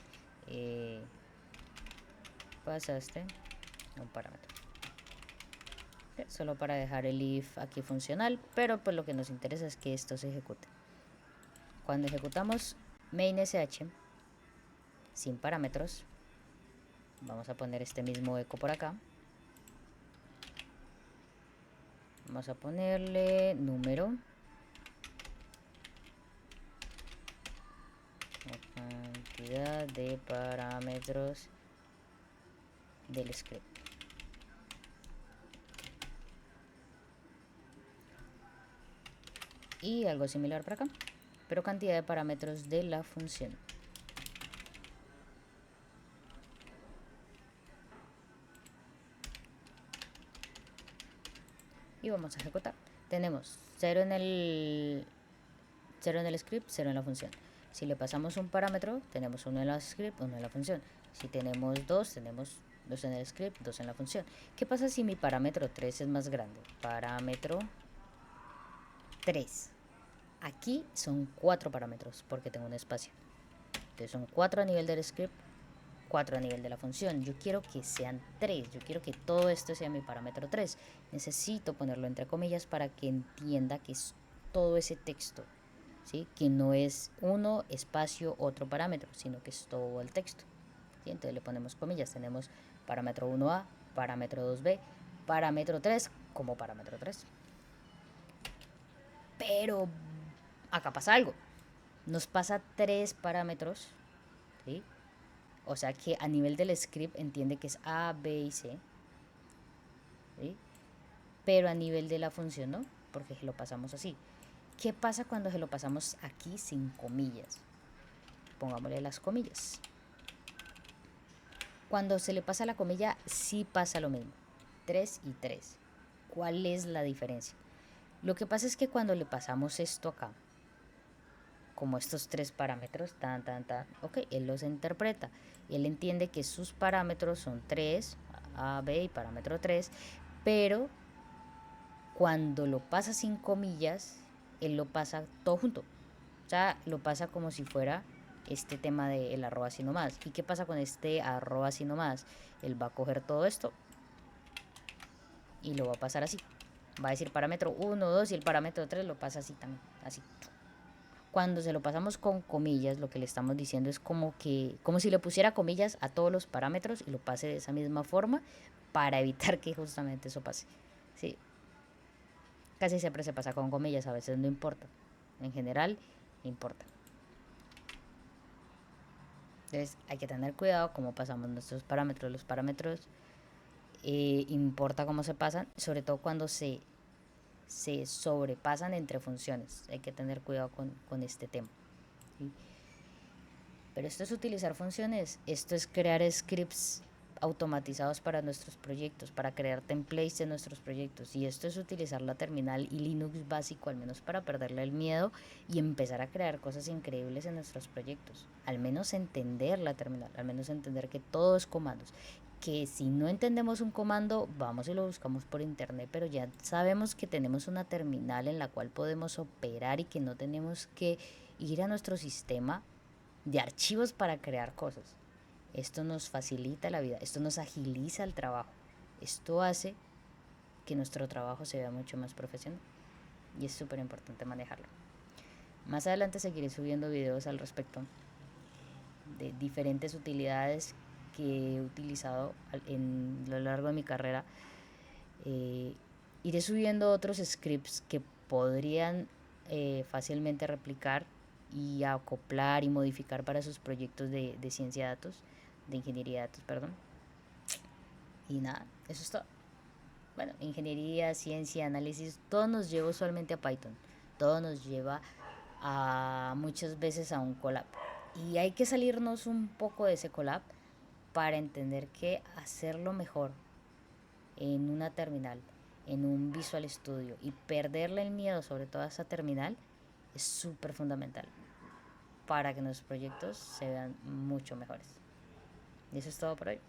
pasaste un parámetro. Solo para dejar el if aquí funcional, pero pues lo que nos interesa es que esto se ejecute. Cuando ejecutamos main sh sin parámetros, vamos a poner este mismo eco por acá. Vamos a ponerle número, cantidad de parámetros del script. Y algo similar para acá, pero cantidad de parámetros de la función. Y vamos a ejecutar. Tenemos 0 en el script, 0 en la función. Si le pasamos un parámetro, tenemos 1 en la script, 1 en la función. Si tenemos 2, tenemos 2 en el script, 2 en la función. ¿Qué pasa si mi parámetro 3 es más grande? Parámetro 3. Aquí son 4 parámetros porque tengo un espacio. Entonces son 4 a nivel del script, 4 a nivel de la función. Yo quiero que sean 3. Yo quiero que todo esto sea mi parámetro 3. Necesito ponerlo entre comillas para que entienda que es todo ese texto, ¿sí? Que no es uno espacio otro parámetro, sino que es todo el texto, ¿sí? Entonces le ponemos comillas. Tenemos parámetro 1a, parámetro 2b, parámetro 3 como parámetro 3. Pero acá pasa algo. Nos pasa 3 parámetros, ¿sí? O sea que a nivel del script entiende que es A, B y C, ¿sí? Pero a nivel de la función no, porque se lo pasamos así. ¿Qué pasa cuando se lo pasamos aquí sin comillas? Pongámosle las comillas. Cuando se le pasa la comilla, sí pasa lo mismo. 3 y 3. ¿Cuál es la diferencia? Lo que pasa es que cuando le pasamos esto acá, como estos 3 parámetros, ok, él los interpreta. Él entiende que sus parámetros son 3, A, B y parámetro 3, pero cuando lo pasa sin comillas, él lo pasa todo junto. O sea, lo pasa como si fuera este tema del arroba así nomás. ¿Y qué pasa con este arroba así nomás? Él va a coger todo esto y lo va a pasar así. Va a decir parámetro 1, 2 y el parámetro 3 lo pasa así también, así. Cuando se lo pasamos con comillas, lo que le estamos diciendo es como si le pusiera comillas a todos los parámetros y lo pase de esa misma forma para evitar que justamente eso pase. ¿Sí? Casi siempre se pasa con comillas, a veces no importa. En general, importa. Entonces hay que tener cuidado cómo pasamos nuestros parámetros. Los parámetros importa cómo se pasan, sobre todo cuando se sobrepasan entre funciones. Hay que tener cuidado con este tema, ¿sí? Pero esto es utilizar funciones, esto es crear scripts automatizados para nuestros proyectos, para crear templates de nuestros proyectos. Y esto es utilizar la terminal y Linux básico, al menos para perderle el miedo y empezar a crear cosas increíbles en nuestros proyectos. Al menos entender la terminal, al menos entender que todo es comandos. Que si no entendemos un comando, vamos y lo buscamos por internet, pero ya sabemos que tenemos una terminal en la cual podemos operar y que no tenemos que ir a nuestro sistema de archivos para crear cosas. Esto nos facilita la vida, esto nos agiliza el trabajo, esto hace que nuestro trabajo se vea mucho más profesional y es súper importante manejarlo. Más adelante seguiré subiendo videos al respecto de diferentes utilidades que he utilizado en lo largo de mi carrera. Iré subiendo otros scripts que podrían fácilmente replicar y acoplar y modificar para sus proyectos de ciencia de datos, de ingeniería de datos, perdón. Y nada, eso es todo. Bueno, ingeniería, ciencia, análisis, todo nos lleva usualmente a Python. Todo nos lleva a muchas veces a un collab. Y hay que salirnos un poco de ese collab para entender que hacerlo mejor en una terminal, en un Visual Studio y perderle el miedo sobre toda esa terminal es súper fundamental para que nuestros proyectos se vean mucho mejores. Y eso es todo por hoy.